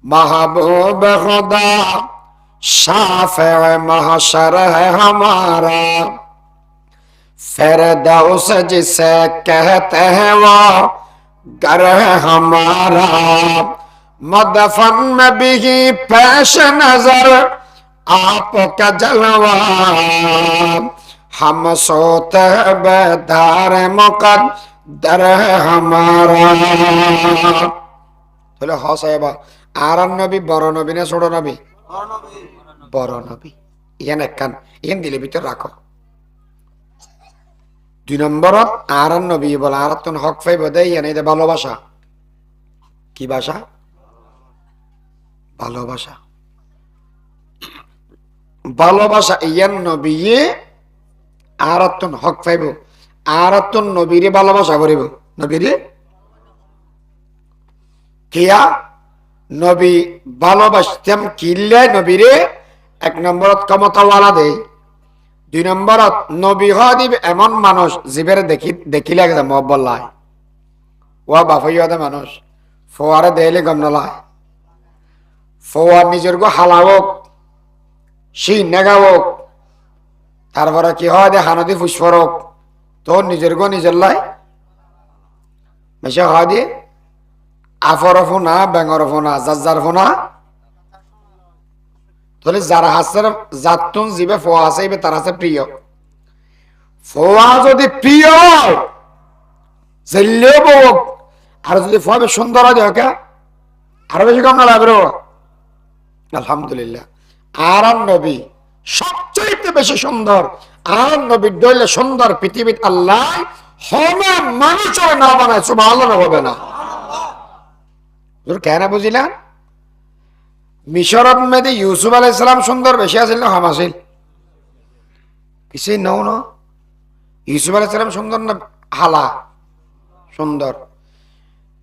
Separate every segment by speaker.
Speaker 1: महबूब खुदा शाफ़े महशर है हमारा, फिरदौस जिसे कहते हैं वो घर है हमारा। मदफन में भी पेश नजर आपका जलवा, हम सोते बेदार मुकद्दर है हमारा। তাহলে হ সাহেবা আর নবী বড় নবী না ছোট নবী? বড় নবী। ইয়ান একখান ইয়ান দিলে ভিতর রাখো। 2 নম্বরত আর নবী বলে আর তুন হক পাইব দেয় ইয়ান এই ভালোবাসা। কি ভাষা? ভালোবাসা। ভালোবাসা ইয়ান নবী আর তুন হক পাইব, আর তুন নবীরে ভালোবাসা করিব। নবীরে কিয়া নবী ভালোবাসতাম কিনলে নবীরে 1 নম্বরত ক্ষমতাওয়ালা দেয়, 2 নম্বরত নবী হওয়া দিবে এমন মানুষ জীবের দেখিলে একদম মহব্বল্লায় ও বাফাইয়াদে মানুষ ফোয়ারে দেইলে গম নলায়, ফোয়ার নিজের গো হালাওক সেই নেগাওক, তারপরে কি হয় দে হানদি ফুসফরক তো নিজের গো নিজের লাই মেশে হয় দিয়ে আফর ফোনা ব্যাঙর ফোনা যার ফোনা। তাহলে যারা হাসের জাতুন জিবে ফোয়া আছে তার আছে প্রিয়। ফোয়া যদি প্রিয় জেলেও আর যদি ফোয়া সুন্দর হয় ওকে আরো বেশি কম না লাগবে। আলহামদুলিল্লাহ আর নবী সবচেয়ে বেশি সুন্দর। আর নবীর দইলে সুন্দর পৃথিবীর আল্লাহ হবে মানুষ না বানায়, সুবহানাল্লাহ হবে না। কেন বুঝিলা? মিশরত মেয়েদে ইউসুফ আলাইহিস সালাম সুন্দর বেশি আছিল না কম আছিল? কিছুই নও না। ইউসুফ আলাইহিস সালাম সুন্দর না হালা? সুন্দর।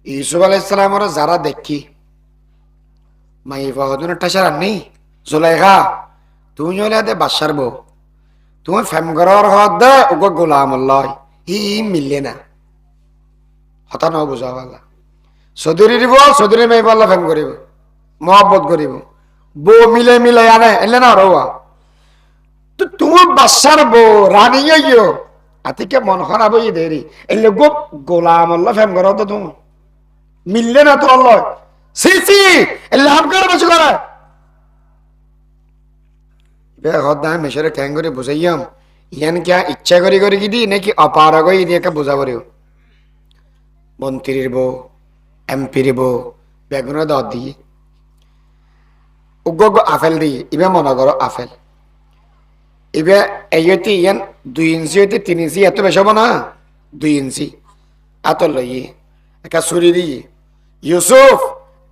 Speaker 1: ইউসুফ আলাইহিস সালামের যারা দেখি মাই ফাহদুন টাশার নেই জুলাইখা তুমি হলে দে বাদশার বউ, তুমি ফেম ঘরের হদ দে ওগো গোলাম আল্লাহ ই মিললে না হতা ন বুঝা পারলা। চৌধুরী দিব চৌধুরী মেয়ে পাল্লা ফেম করিব মহব্বত করিব বউ মিলে মিলে আনে এলে না রোয়া তো তুমি বাদশার বউ রানী গিয়েও আতিকে মন খারাপ হয়ে দেরি এলে গো গোলাম আল্লাহ ফেম করো তো তুমি মিললে না তো আল্লাহ সিসি এলে হামকার বসে করে হদ্দা মেশরে ক্যাং করে বুঝাইয়াম ইয়ান কে ইচ্ছা করি করে কি দি নাকি অপারগ দিয়ে বোঝা করিও। মন্ত্রীর বউ এমপির বউ বেগুনের দর দিয়ে উগ্র আপেল দিয়ে ইবে মনে করো আপেল ইবে এই হইতে ইয়ান 2 ইঞ্চি হইতে 3 ইঞ্চি এত বেশি হবো না 2 ইঞ্চি এত লইয়ে একটা ছুরি দিয়ে ইউসুফ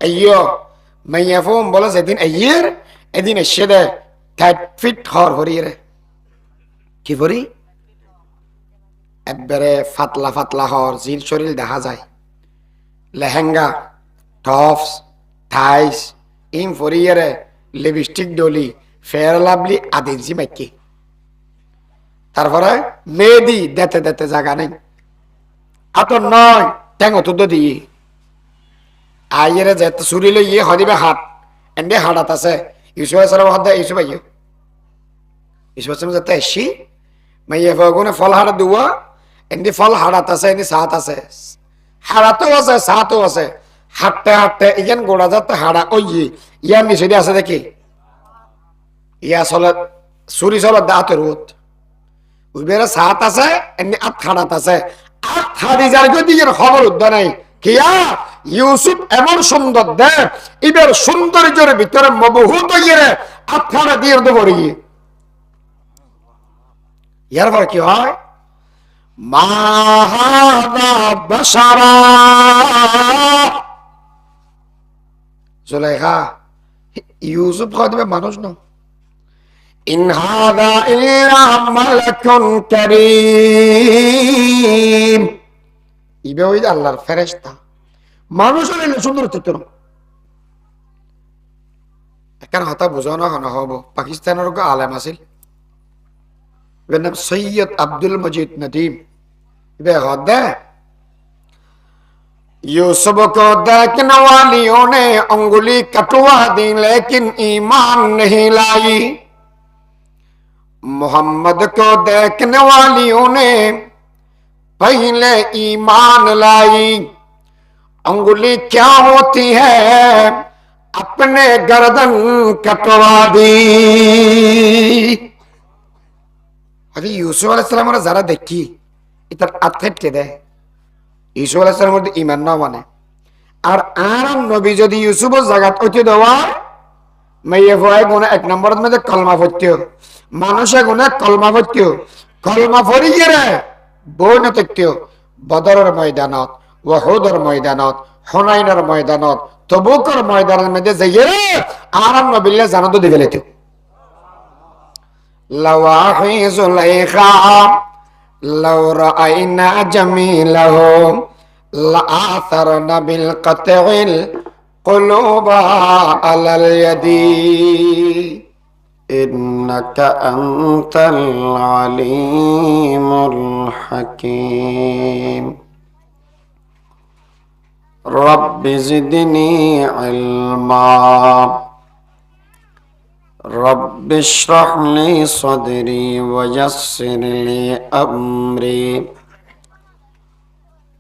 Speaker 1: আইয়ো মাইয়া ফোন বলে যেদিন আইয়ের এদিন এসে দে 30 ফিট হর হরিয়ে রে কি করি একবারে ফাতলা ফাতলা হর জির শরীর দেখা যায়, লেহেঙ্গা টপস থাইস ইম ফরিয়ারে লিপস্টিক ডলি ফেয়ার লাভলি আদিনসি মাইকি তারপরে মেহেদি দেতে দেতে জায়গা নেই আত নয় ট্যাং অত দিয়ে আইয়েরে যেতে চুরি লই ইয়ে হদিবে হাত এনে হাড়াত আছে ইউসুফ আলাইহিস সালাম হাত ইউসুফ আইয়ো ইউসুফ আলাইহিস সালাম যেতে এসি মাইয়া ফাগুনে ফল হাড়া দুয়া এনে ফল হাড়াত আছে এনে সাত আছে হাড়াতেও আছে সাতও আছে হাঁটতে হাঁটতে ইয়ান গোড়া যাতে হাড়া ওই ইয়ার নিচে আছে দেখি ইয়া চলে চুরি চলে দাঁত রোদ ওই বেড়ে সাত আছে এমনি আট হাড়াত আছে আট হাড়ি যার দিকের খবর উদ্ধার নাই কিয়া ইউসুফ এমন সুন্দর দে এবার সৌন্দর্যের ভিতরে মবহুত ইয়ে আট হাড়া দিয়ে দেবো ইয়ার পর কি হয় মা হাযা বাশারা জুলাইখা ইউসুফ কদিবে মানুষ না ইন হাযা ইল্লা মালাকুন কারীম ইবে ওই আল্লাহর ফেরেশতা মানুষ হলে সুন্দর চিত্র এখন হতা বুঝানো না হব পাকিস্তানের আলেম আছিল এর নাম সৈয়দ আব্দুল মজিদ নদীম ইবে হদে यूसुफ को देखने वालियों ने अंगुली कटवा दी लेकिन ईमान नहीं लाई। मोहम्मद को देखने वालियों ने पहले ईमान लाई। अंगुली क्या होती है, अपने गर्दन कटवा दी। अरे यूसुफ अलैहिस्सलाम যারা দেখি এটার আত্মহত্যা দেয় ইউসুফ আলাইহিস মধ্যে ঈমান না মানে আর নবী যদি ইউসুফের জায়গা হইতে দেওয়া মেয়ে ভয় গুণে এক নম্বরের মধ্যে কলমা পড়তেও মানুষে গুণে কলমা পড়তেও কলমা পড়ি গেলে বই না দেখতেও বদরের ময়দানত ওয়াহুদের ময়দানত হুনাইনের ময়দানত তবুকের ময়দানের মধ্যে যাইয়ে নবীল্লাহ জানাতো দিবে লেতে লাওয়াহি যুলাইখা লাউ রাআইনা জামিলাহু লাআথারনা বিল কাতইল কুলুবা আলাল ইয়াদি ইন্নাকা আনতাল আলিমুল হাকীম রব্বি জিদনি ইলমা رب اشرح لي صدري ويسر لي أمري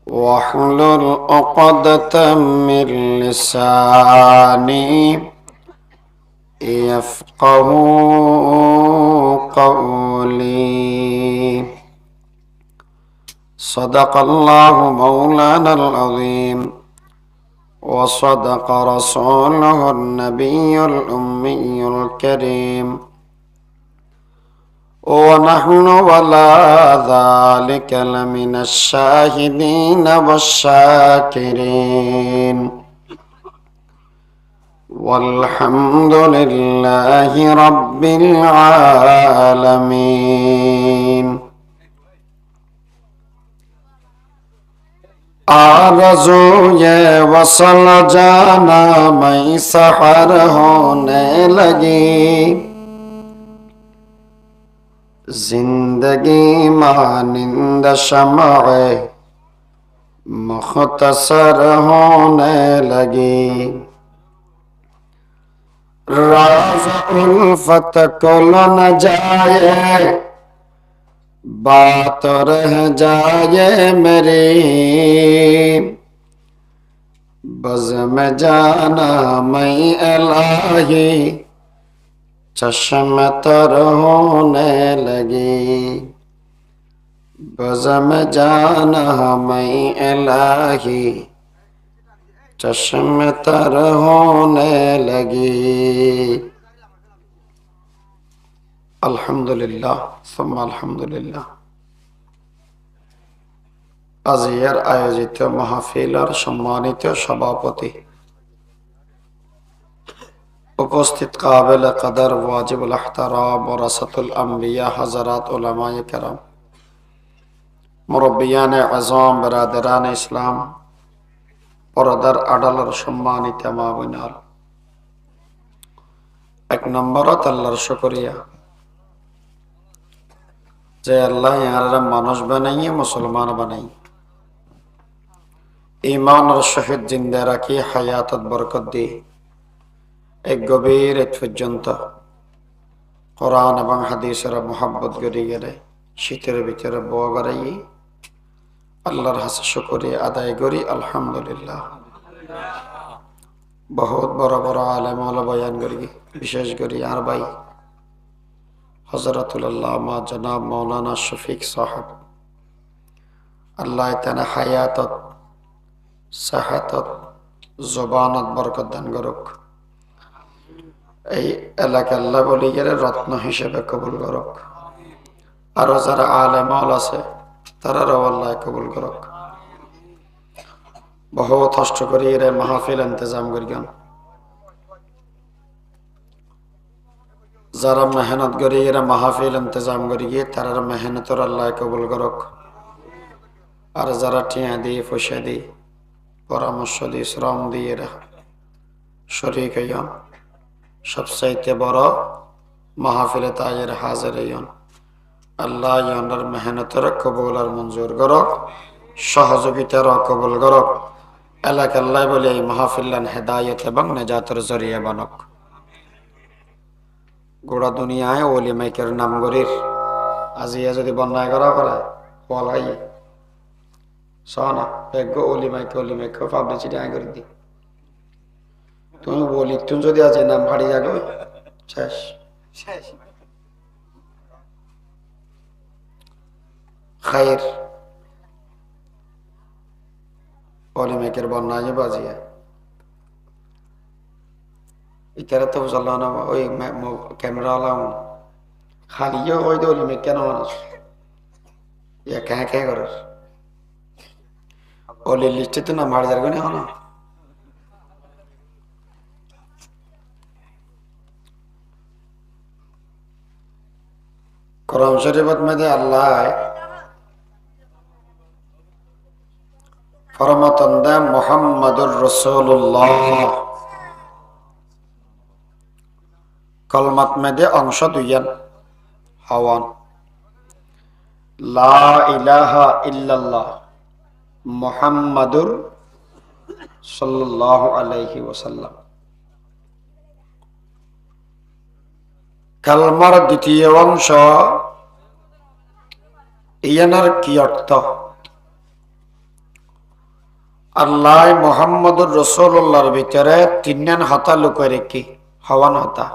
Speaker 1: واحلل عقدة من لساني يفقه قولي صدق الله مولانا العظيم وصدق رسوله النبي الأمي الكريم ونحن ولا ذلك لمن الشاهدين والشاكرين والحمد لله رب العالمين आरज़ू ये वसल जाना मैं सहर होने लगी जिंदगी मानिंद शम्अ मुख्तसर होने लगी राज़ उल्फत कुल न जाए बात रह जाए मेरी बज़ में जाना मैं इलाही चश्म तर होने लगी बज़ में जाना मैं इलाही चश्म तर होने लगी আলহামদুলিল্লাহ সুম্মা আলহামদুলিল্লাহ আজিয়ার আয়োজিত মাহফিলের সম্মানিত সভাপতি উপস্থিত কাবিল কদর ওয়াজিবুল ইহতারাম ওয়ারাসাতুল আম্বিয়া হযরত উলামায়ে কেরাম মুরব্বিয়ানে আযম বিরাদরানে ইসলাম পর্দার আড়ালের সম্মানিত মা বোনেরা এক নম্বরত আল্লাহর শুকরিয়া যে আল্লাহ ইয়ারা মানুষ বানাইয়ে মুসলমান বানাই ঈমানের সহিত জিন্দা রাখি হায়াতত বরকত দি এক গভীর রাত পর্যন্ত কোরআন এবং হাদিসের মোহাব্বত করি গেলে শীতের ভিতরে বোয়া গড়াই আল্লাহর হাসে শুকরিয়া আদায় করি আলহামদুলিল্লাহ বহুত বড় বড় আলেম ওলামা বয়ান করি বিশেষ করে আর ভাই हज़रतुल अल्लामा जनाब मौलाना शफीक साहब अल्लाह ताला हयातत सेहतत जुबानत बरकत दान করুক এই এলাকা আল্লাহ বলি গেলে রত্ন হিসেবে কবুল করুক আর যারা আলেম আছে তারাও আল্লাহ কবুল করুক বহুত কষ্ট করে এর মাহফিল ইন্তজাম করিয়েন যারা মেহনত করি এরা মাহফিল ইন্তজাম করিয়ে তার মেহনতর আল্লাহ কবুল করুক আর যারা টিয়া দিয়ে পয়সা দিয়ে পরামর্শ দিয়ে শ্রম দিয়ে এরা শরীক হইন সবচাইতে বড় মাহফিলে তাইয়ের হাজির হইন আল্লাহ ইয়ানার মেহনতর কবুল আর মঞ্জুর করুক সহযোগিতার কবুল করুক এলাকাল্লাহ বলে এই মাহফিল্লান হেদায়ত এবং নেজাতের জরিয়া বানক। গোড়া দুনিয়ায় ওলি মাইকের নাম গরির আজিয়া যদি বন্যায় করা করে বলাই সনা বেগ ওলি মাইকে পাবলিসিটি আয় করে দি তুমি বলি তুমি যদি আজ নাম ফাড়ি যাবে শেষ শেষ খায়ের ওলি মাইকের বন্যায় বাজিয়া ইতারা তো বুঝাল না ওই ক্যামেরা আলাম খালিও ওই তো ওলি মাইক কেন মানুষ ইয়া ক্যাঁ ক্যাঁ করার ওলি লিস্টে তো নাম ফাড়ি যাবে না হলো কোরআন শরীফত মধ্যে আল্লাহ ফরমাতন দেন মুহাম্মাদুর রাসূলুল্লাহ কলমাত মধ্যে অংশ দুইয়ান হাওয়ান লা ইলাহা ইল্লাল্লাহ মুহাম্মাদুর সাল্লাল্লাহু আলাইহি ওয়াসাল্লাম কালমার দ্বিতীয় অংশ ইয়ানার কি অর্থ আল্লাহ মুহাম্মদুর রাসূলুল্লাহর ভিতরে তিনজন হতা লুকায় রেখে হওয়ান হতা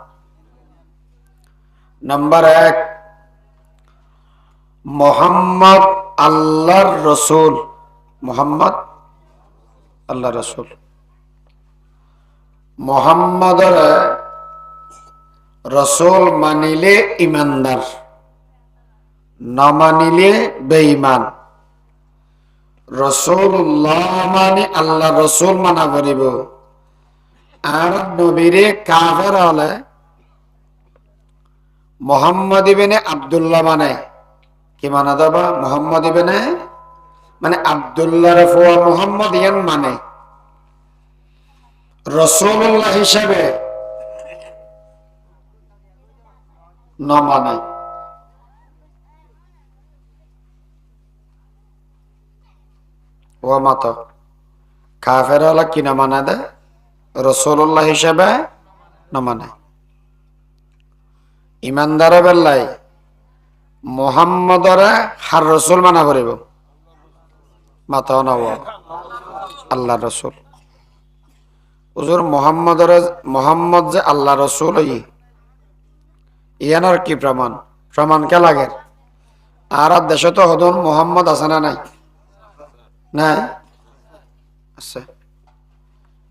Speaker 1: নাম্বার 1 মুহাম্মদ আল্লাহর রাসূল মুহাম্মদ আল্লাহর রাসূল মুহাম্মদর রাসূল মানিলে ইমানদার না মানিলে বেঈমান রাসূলুল্লাহ মানে আল্লাহ রাসূল মানা করিব আর নবীরে কাফের হলে মুহাম্মদ ইবনে আব্দুল্লাহ মানে কি মানা দাবা মুহাম্মদ ইবনে মানে আব্দুল্লাহর ফুয়া মুহাম্মদ ইয়ান মানে রাসূলুল্লাহ হিসেবে না মানে ও মত কাফের হলে কি না মানে দে রাসূলুল্লাহ হিসেবে না মানে ইমানদার বেল্লাই মুহাম্মদরে হার রাসূল মানা করিব মাতা না আল্লাহ রাসূল হুজুর মুহাম্মদ যে আল্লাহ রাসূল ইয়ানার কি প্রমাণ প্রমাণ কে লাগে আর দেশে তো হদন মুহাম্মদ আছে না নাই না আছে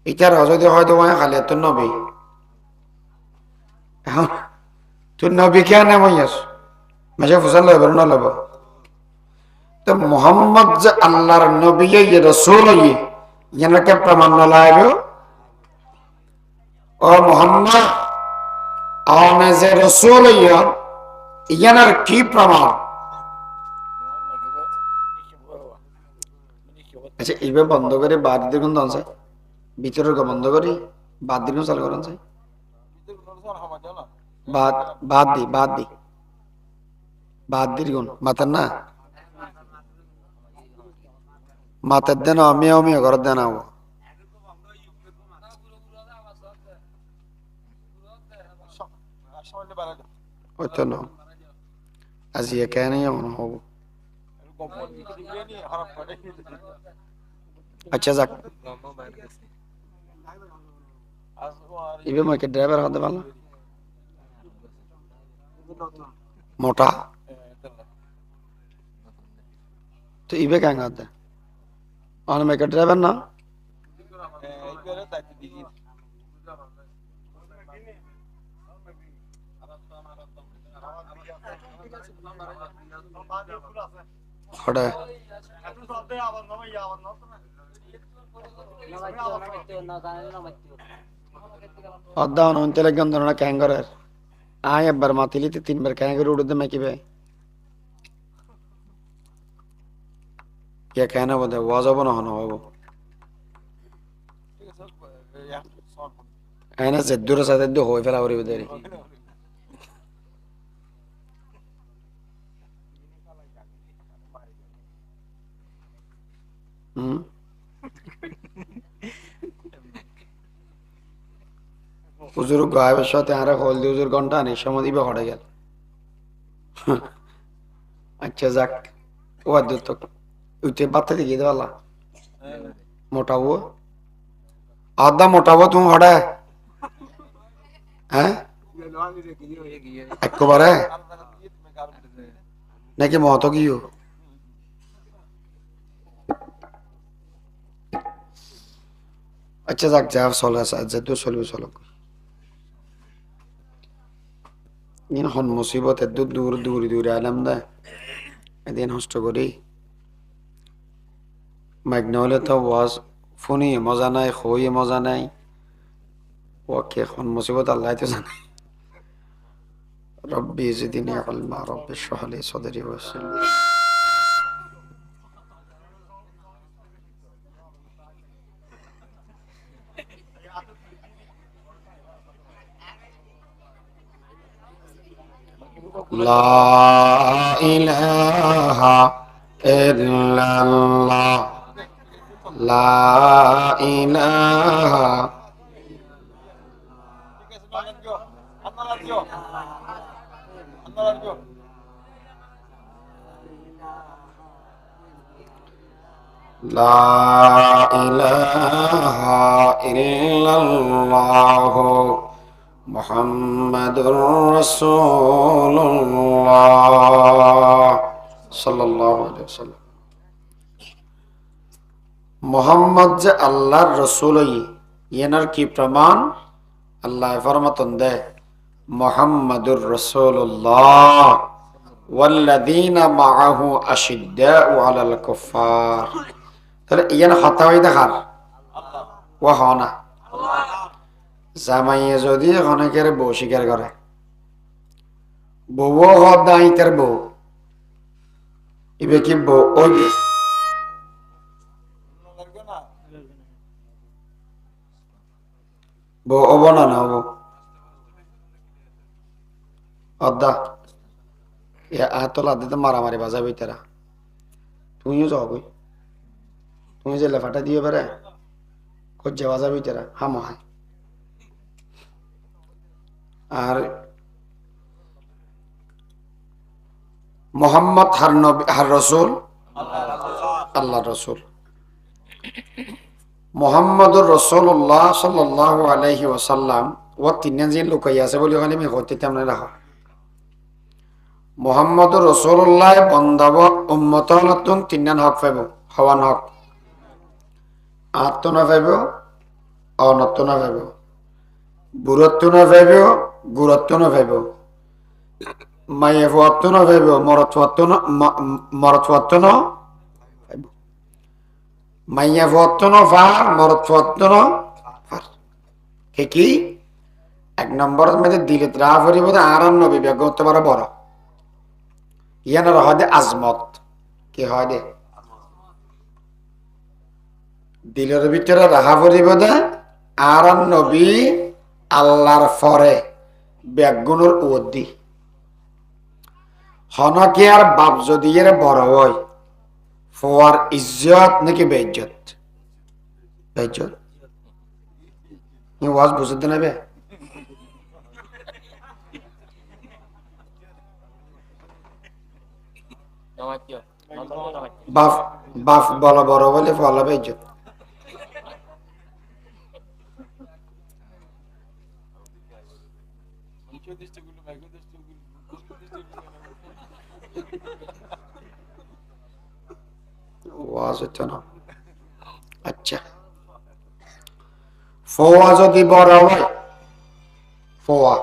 Speaker 1: ইটার যদি হয়তো খালি তোর নবী এখন তুই নবী কে নাম হইয়াস মেশে ফুসাল লইব না লব তো মুহাম্মদ যে আল্লাহর নবী রাসূল ইয়ানাকে প্রমাণ না লাগবে ও মুহাম্মদ আওনে যে রাসূল ইয়ানার কি প্রমাণ আচ্ছা এইভাবে বন্ধ করে বাদ দেখুন তো ভিতরের বন্ধ করি বাদ দিন চালু করেন বাদ দি গুণ মাতার না মাতার দেন আমিও ঘর দেন হইতো না আজি কেন এমন হব আচ্ছা যাক ইবে ড্রাইভার হতে পারল মোটা তো ইবে কেন হতে অনেক ড্রাইভার না ক্যাঙ্গারের আয় একবার মাতিলিতে 3 বার ক্যাঙ্গার উড়তে মেকিবে কে কেন বোধ ওয়াজব না হন হবো এনে জেদ্দুর সাথে হয়ে ফেলা করিবে দেরি হুম হুজুর গায়েবের সাথে আরে হলদি হুজুর ঘন্টা নেই সময় দিবে হটে গেল। আচ্ছা যাক ও আদ্যত উঠে বাচ্চা দিকে দেওয়ালা মোটাবো আদা মোটাবো তুমি হটে হ্যাঁ একবারে নাকি মত গিয়েও আচ্ছা যাক যা চলে আছে যেহেতু চলবে চলক ইন হন মুসিবত এত দূর দূর দূরে আলাম দা এদিন হষ্ট করি মাইক নহলে তো ওয়াজ ফোনে মজা নাই হইয়ে মজা নাই ওকে হন মুসিবত আল্লাহ তো জানে রব্বি জিদিনি ইলমা রব্বি ইশরাহ লি সাদরি ওয়াসির لا إله إلا الله لا إله لا إله إلا الله محمد رسول الله صلى الله عليه وسلم মোহাম্মদ যে আল্লাহর রসুল ইয়ানার কি প্রমাণ আল্লাহ ফরমাতন দে মুহাম্মাদুর রাসূলুল্লাহ ওয়াল্লাযীনা মাআহু আশিদ্দাউ আলাল কুফার তাহলে ইয়ান হতাওই দেখার ওয়া হনা জামাইয়ে যদি অনেকের বউ স্বীকার করে বউ হদাই তার বউ ইবে কি বউ ওই বউ হব না না হব অদ্দা আতলা দিতে মারামারি বাজাবে তারা তুমিও যাও কই তুমি যে লেফাটা দিয়ে বেড়ে কজ্জা বাজাবে তারা হাম হয় আর মোহাম্মদ হার নবী হার রসুল আল্লাহ রসুল মোহাম্মদুর রসুল্লাহ সাল্লাল্লাহু আলাইহি ওয়াসাল্লাম ও তিনজন যে লুকাই আছে বলে ওখানে আমি হইতে তেমন রাখা মোহাম্মদুর রসুল্লাহ বন্ধাব উম্মত নতুন তিনজন হক পাইব হওয়ান হক আত্ম না পাইব অনত্ব না পাইব বুড়ত্ব না পাইব গুরত্ব না পাইব মায়ে ফুয়াত্ব না পাইব মরত্ব না পাইব মাইয়া ফুয়াত্তন ফার মরদ ফুয়াত্তন ফার কি এক নম্বর মধ্যে দিলে ত্রা ফরিব আর নবী বেগত বড় বড় ইয়ানোর হয় দে আজমত কি হয় দে দিলের ভিতরে রাহা ফরিব দে আর নবী আল্লাহর ফরে বেগুনুর উদ্দি হনকে আর বাপ যদি এর বড় হয় ফোয়ার ইজ্জত নাকি বেইজ্জত বেইজ্জত ওয়াজ বুঝতে নেবে বাপ বাপ বলা বড় বলে ফলা বেইজ্জত ওয়াজ হচ্ছে না আচ্ছা ফোয়া যদি বড় হয় ফোয়া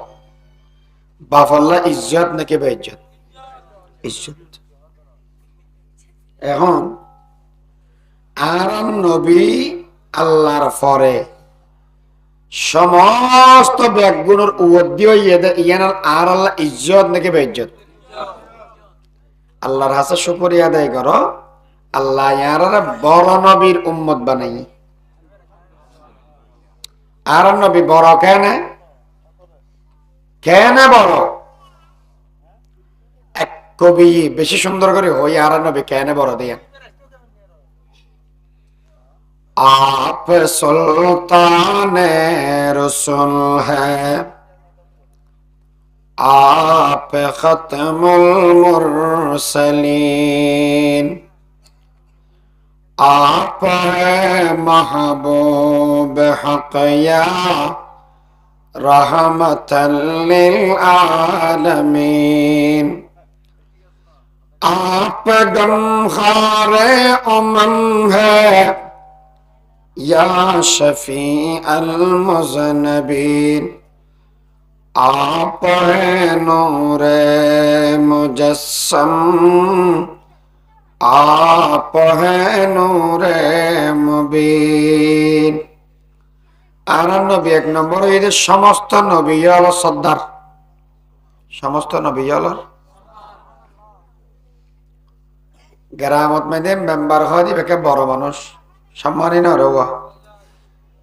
Speaker 1: বাফাল্লা ইজ্জত নাকি বেইজ্জত ইজ্জত এখন আর নবী আল্লাহর ফরে সমস্ত ব্যাগুণের উদ্দি ইয়ানার আর আল্লাহ ইজ্জত নাকি বেইজ্জত আল্লাহর হাসে শুকরিয়া আদায় করো আল্লাহ ইয়ার বড় নবীর উম্মত বানাই আর নবী বড় কেন কেন বড় এক কবি বেশি সুন্দর করে হই আর নবী কেন বড় দিয়া आप सुल्तान रसूल हैं, आप खत्मुल मुरसलीन, आप हैं महबूब हक या रहमतल लिल आलमीन। आप गमखारे उमम है या शफी अल मुज़न्नबीन, आप हैं नूरे मुजस्सम, आप हैं नूरे मुबीन। আর নবী এক নম্বর এই যে সমস্ত নবী হল সর্দার, সমস্ত নবী হল গ্রামত মেয়েদের মেম্বার হয় দিবে বড় মানুষ সম্মানী না রোয়া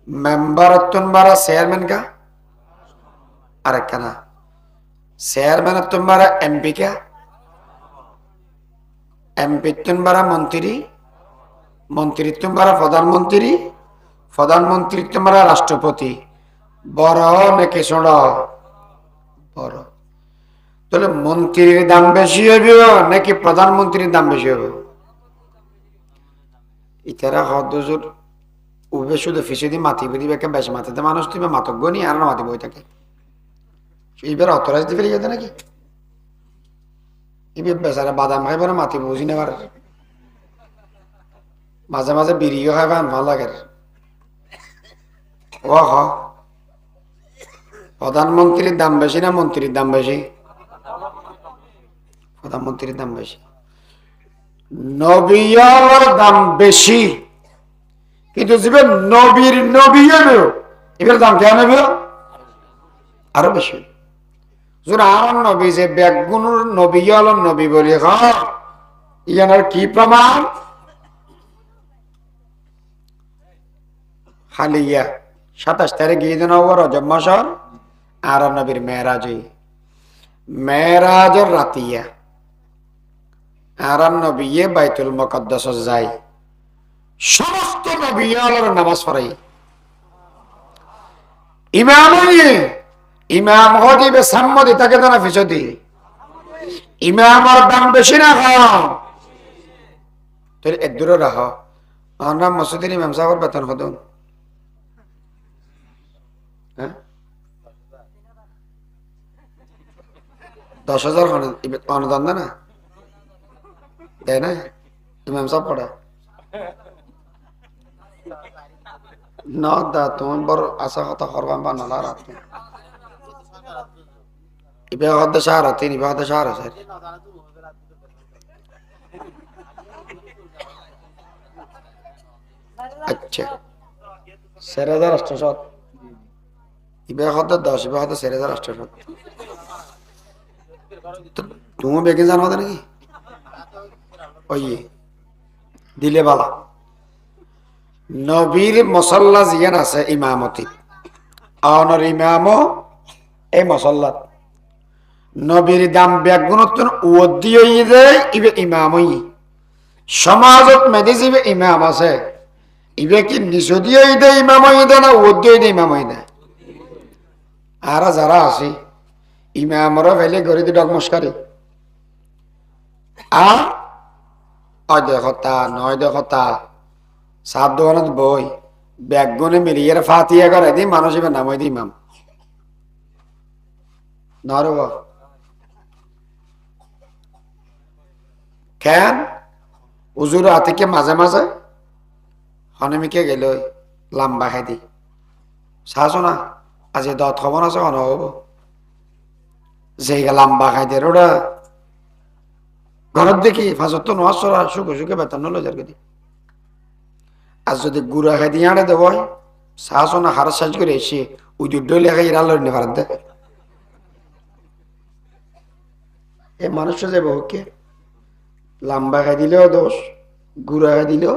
Speaker 1: মেম্বার তোমারা চেয়ারম্যান কা আরেকখানা চেয়ারম্যান তোমারা এমপি কা এমপি তোমারা মন্ত্রী মন্ত্রী তোমারা প্রধানমন্ত্রী প্রধানমন্ত্রী তোমরা রাষ্ট্রপতি বড় নাকি ছোট বড় তাহলে মন্ত্রীর দাম বেশি হবে নাকি প্রধানমন্ত্রীর দাম বেশি হবে ইতারা হদজুর উবে শুধু ফিসদি মাতি বুঝি বেকে বেশি মাতিতে মানুষ তুমি মাতক গনি আর না মাতি বই থাকে এইবার অথরাইজ দিবে যেতে নাকি এই বেচারা বাদাম খাইব না মাতি বুঝি নেবার মাঝে মাঝে বিড়িও খাইবা ভালো লাগে ও হ প্রধানমন্ত্রীর দাম বেশি না মন্ত্রীর দাম বেশি প্রধানমন্ত্রীর দাম বেশি নবীর দাম বেশি কিন্তু যে নবীর নবী হবে এবার দাম কেন হবে আরো বেশি আর নবী যে ব্যাগুনুর নবী হল নবী বলি ইয়ার কি প্রমাণ হালিয়া 27 তারিখ ঈদ নববর্ষ রজব মাসের আর নবীর মেরাজের রাতিয়া আর নবী বাইতুল মুকদ্দাস যায় সমস্ত নবী আল্লাহর নামাজ পড়াই ইমাম হদিবে সাম্মদি তাকে তো না ফিসদি ইমামের দাম বেশি না কম তোর দূরে রাখ আমরা মসজিদের ইমাম সাহেবের বেতন হদুন হ্যাঁ 10,000 অনুদান দেয় না দেয় না ইমাম সাহেব পড়া না দা তুমি বড় আশা কথা করবাম বা নালা রাত ইবে হদ্দে সারা তিন ইবে হদ্দে সারা স্যার আচ্ছা 4,800 ইবে হদ্দে 10 ইবে হদ্দে 4,800 তুমি বেগে জানো নাকি ওই দিলে বালা নবীর মসল্লা জিয়ান আছে ইমামতি আওনার ইমামও এই মসল্লাত নবীর দাম ব্যাগুণত্তন উদ্দি হয়ে যায় ইবে ইমামই সমাজত মেদি যাবে ইমাম আছে ইবে কি নিষদি হয়ে দেয় ইমাম হয়ে দেয় না উদ্দি হয়ে দেয় ইমাম হয়ে দেয় আর যারা আছে ইমামরা ফেলে গড়ি দি ডগমস্কারি আর অদেখতা নয় দেখতা সাত দোকানত বই ব্যাগুনে মিলিয়ে ফাতিয়া করে দি মানুষ এবার নাম হয়ে দি ইমাম নরব কেন উজুর হাতে মাঝে মাঝে হনমিকে গেল লাম্বা খাই দি চাচো না আজি দত খবর আছে হন হব যে লাম্বা খাই দিয়ে ওরা ঘরত দেখি ফাঁসত নোয়াজ চড়া সুখে সুখে বেতন নলো যার গেদি আর যদি গুড়া খাই দিয়ে আনে দেব চাচো না হার সাজ করে এসে ওই দুধ লেখাই এরা লড়নি ভারত দেয় এই মানুষ যাবো ওকে লাম্বা খাই দিলেও দোষ গুড়া খাই দিলেও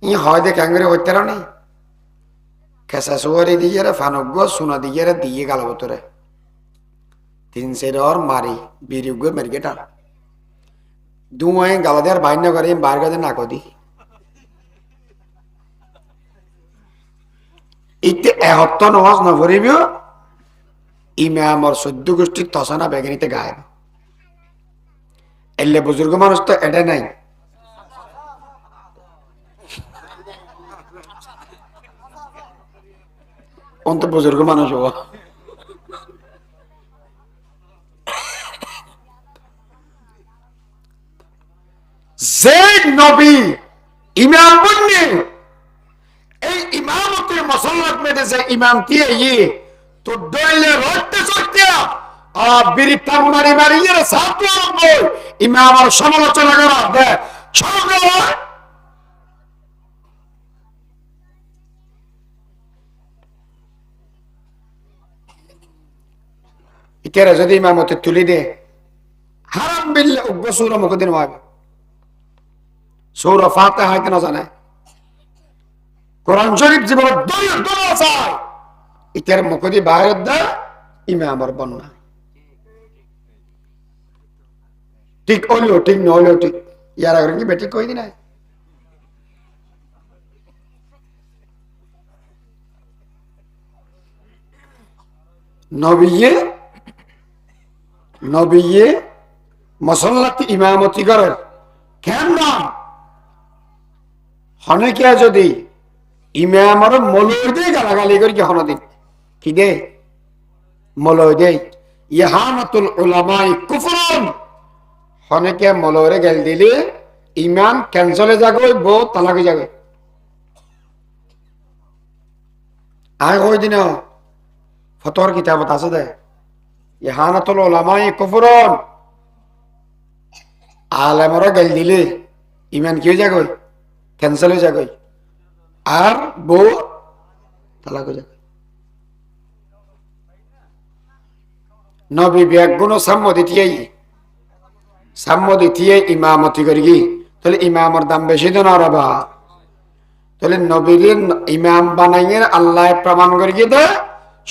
Speaker 1: ই হয় দেখ আঙ্গুরে হইতে নেই খেসা সুয়ারি দিয়ে ফানজ্ঞ সোনা দিয়ে দিয়ে গাল বতরে 3 সের মারি বিরিগ মেরগে টান দুয়ে গালা দেওয়ার বাইর না করে বার গাদে না কদি ইতে এহত্ত নমাজ নপড়িবিও ইমামর 14 গোষ্ঠীর তসনা বেগনিতে গায় এলে বুজুর্গ মানুষ তো এটা নাই অন্ত বুজুর্গ মানুষ হবো যে নবী ইমাম বন্যে এই ইমামতের মসল্লাত মেয়েদের যে ইমাম দিয়ে ইয়ে তো দইলে রটতে চড়তে বিরিতা মারি মারি এর ছাত্র ইমাম আর সমালোচনা করা দেয় ইতারা যদি ইমামতে তুলি দে হারাম বিল্লাহ উগ্র মুখদিন হয় সূরা ফাতিহা হয়তো না জানে কোরআন শরীফ জীবন দোয়া চায় ইতার মুখদি বাইরে দা ইমামর বন্যা ঠিক হইলো ঠিক নহলেও ঠিক ইয়ার আগে কি বেটি কই দিন নবিয়ে মসল্লাতে ইমামতি করেন কেন না হনেকে যদি ইমামর মলয় দিয়ে গালাগালি করি কি হনদিন কি দে মলয় দে ইহানাতুল উলামাই কুফরুন হনেকে মলয়রে গেল দিলে ইমাম ক্যান্সেলে যাগই বউ তালাকে যাবে আয় কই দিন ফতোয়ার কিতাবত আছে দে ইহানাতুল উলামাই কুফরুন আলেমরে গেল দিলে ইমান কি হয়ে যাগই ক্যান্সেল হয়ে যাগই আর বউ তালাকে যাবে নবী ব্যাগুণ সাম্য দ্বিতীয় ইমামতি করি কি তাহলে ইমামর দাম বেশি তো না রবা তাহলে নবীর ইমাম বানাইয়ের আল্লাহ প্রমাণ করি কি দে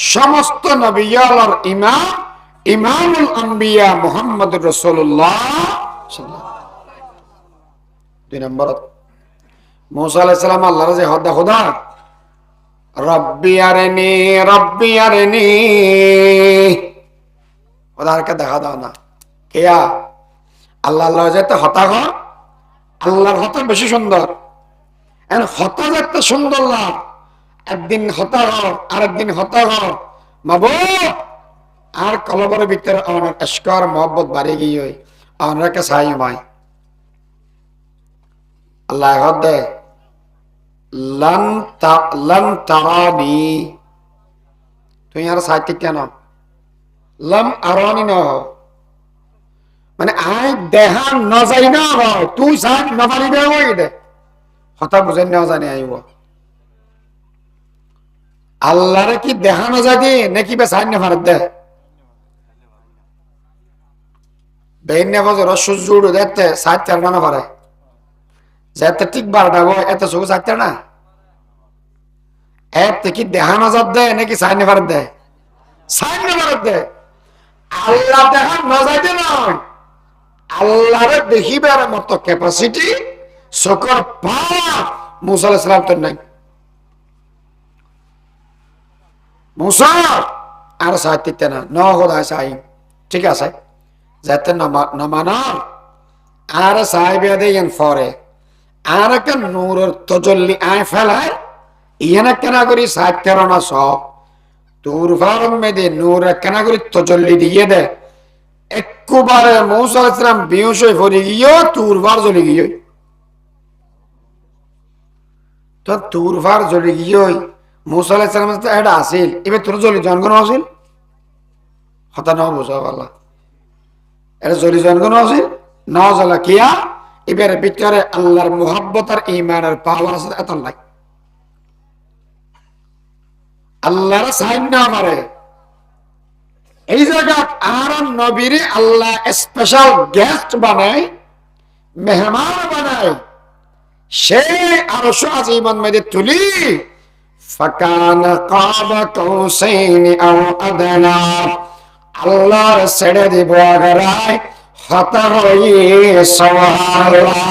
Speaker 1: সমস্ত নবীর ইমাম ইমামুল আম্বিয়া মুহাম্মদুর রাসূলুল্লাহ দুই নম্বর মুসা আলাইহিস সালাম আল্লাহর যে হদা খোদা রব্বি আরিনি ওদারকে দেখা দাও না কেয়া আল্লাহ আল্লাহ যেতে হতাশ আল্লাহর হতা বেশি সুন্দর হতা যেতে সুন্দর লাভ একদিন হতাশ আরেকদিন হতাশ মাবুদ আর কলবর ভিতরে আমার এশকার মোহব্বত বাড়ি গিয়ে আমাকে সাই মাই আল্লাহ হদে লন তারানি তুই আর সাহিত্য কেন লম আরানি ন মানে আই দেহা নজাই না হয় তুই সাহ নজানি দে হই দে হতা বুঝাই না জানি আইব আল্লাহরে কি দেহা নজাই দি নাকি বে সাহ না ভারত দে বেন না বজর সূর্য উড়ে দেখতে সাহ চার না পারে যেতে ঠিক বারটা গো এত সুখ চাইতে না এত কি দেহা নজর দে নাকি সাহ না ভারত দে সাহ না ভারত দে আল্লাহ দেখা নজাইতে নয় আল্লাহরে দেখিবার মতো ক্যাপাসিটি সকর পাওয়া মুসা আলাইহিস সালাম তো নাই মুসা আর সাহিত্য না ন খোদা সাই ঠিক আছে যাতে নমানা আর সাহেবে দেন ফরে আর কে নূরের তজল্লি আয় ফেলায় ইহানা কেনা করি সাহিত্যের না সব তোর ফার্ম মেদে নূর কেনা করি তজল্লি দিয়ে দে একবারে মুসা আলাইহিস সালাম বেহুশ হয়ে পড়ে গিয়ে তুরবার জ্বলে গিয়ে তো তুরবার জ্বলে গিয়ে মুসা আলাইহিস সালাম এটা আসিল এবার তোর জ্বলি জনগণ আসিল হতা ন বুঝা পারলা এটা জ্বলি জনগণ আসিল ন জ্বলা কিয়া এবার ভিতরে আল্লাহর মুহাব্বত আর ঈমানের পাওয়ার আছে এত নাই আল্লাহর সাইন না মারে এই জায়গা আর নবীরে আল্লাহ স্পেশাল গেস্ট বানায় মেহমান বানায় সে আরশ আজিমান মধ্যে তুলি ফাকান কাব কাউসাইন আও আদনা আল্লাহর ছেড়ে দিব আগরায় হতা হয়ে সুবহানাল্লাহ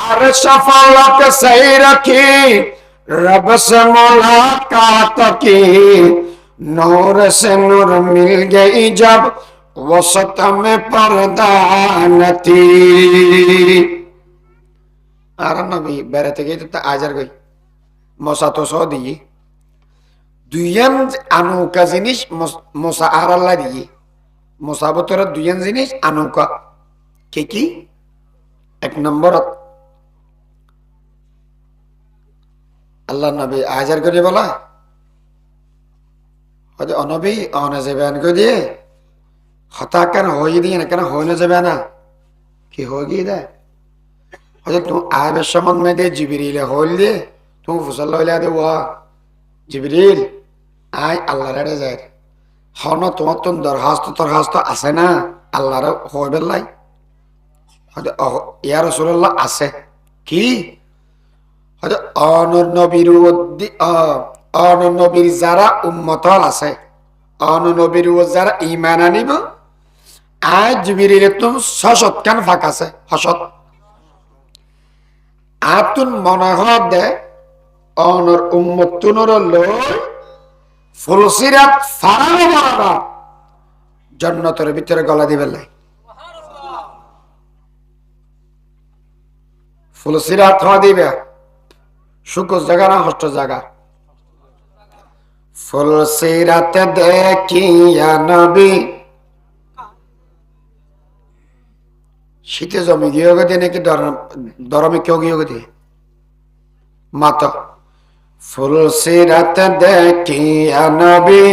Speaker 1: আর সফলক সেই রাখি रब से मुलाकात की, नूर से नूर मिल गई जब, वसत में पर्दा न थी। আর নবী বেড়াতে গিয়ে তো আজার গই মশা তো সহ দিয়ে দুইয়ান আনৌকা জিনিস মশা আর আল্লাহ দিয়ে মশা বতর দুইয়ান জিনিস আনৌকা কে কি এক নম্বরত আল্লাহ নবী আজার করে বলা হয়তো অনবী অনে যাবে আনকে দিয়ে হতা কেন হয়ে দিয়ে না কেন হয়ে না যাবে না কি হয়ে গিয়ে দেয় হয়তো তুমি আবের সম্বন্ধ में दे जिबरील होल दे तुम फुसल लइला दे वा जिबरील আই আল্লাহ রে যায় হন তোমার তো দরখাস্ত আছে না আল্লাহর হইবে লাই হয়তো ইয়া রাসূলুল্লাহ আছে কি হয়তো অননবীর যারা উম্মতল আছে অননবীর যারা ঈমান আনিব আই জিবরিল তো সশত কান ফাঁক আছে হসত আতুন মনে হদে অনর উম্মতুনর লই ফুলসিরাত ফারানো বাবা জান্নাতের ভিতরে গলা দিবে লাই ফুলসিরাত হওয়া দিবে শুকর জায়গা না হষ্ট জায়গা ফুলসিরাত দেখিয়া নবী শীতে জমি গিয়ে গেছে নাকি দরমে কেউ গিয়ে গেছে মাত ফুলসিরাত দেখিয়া নবী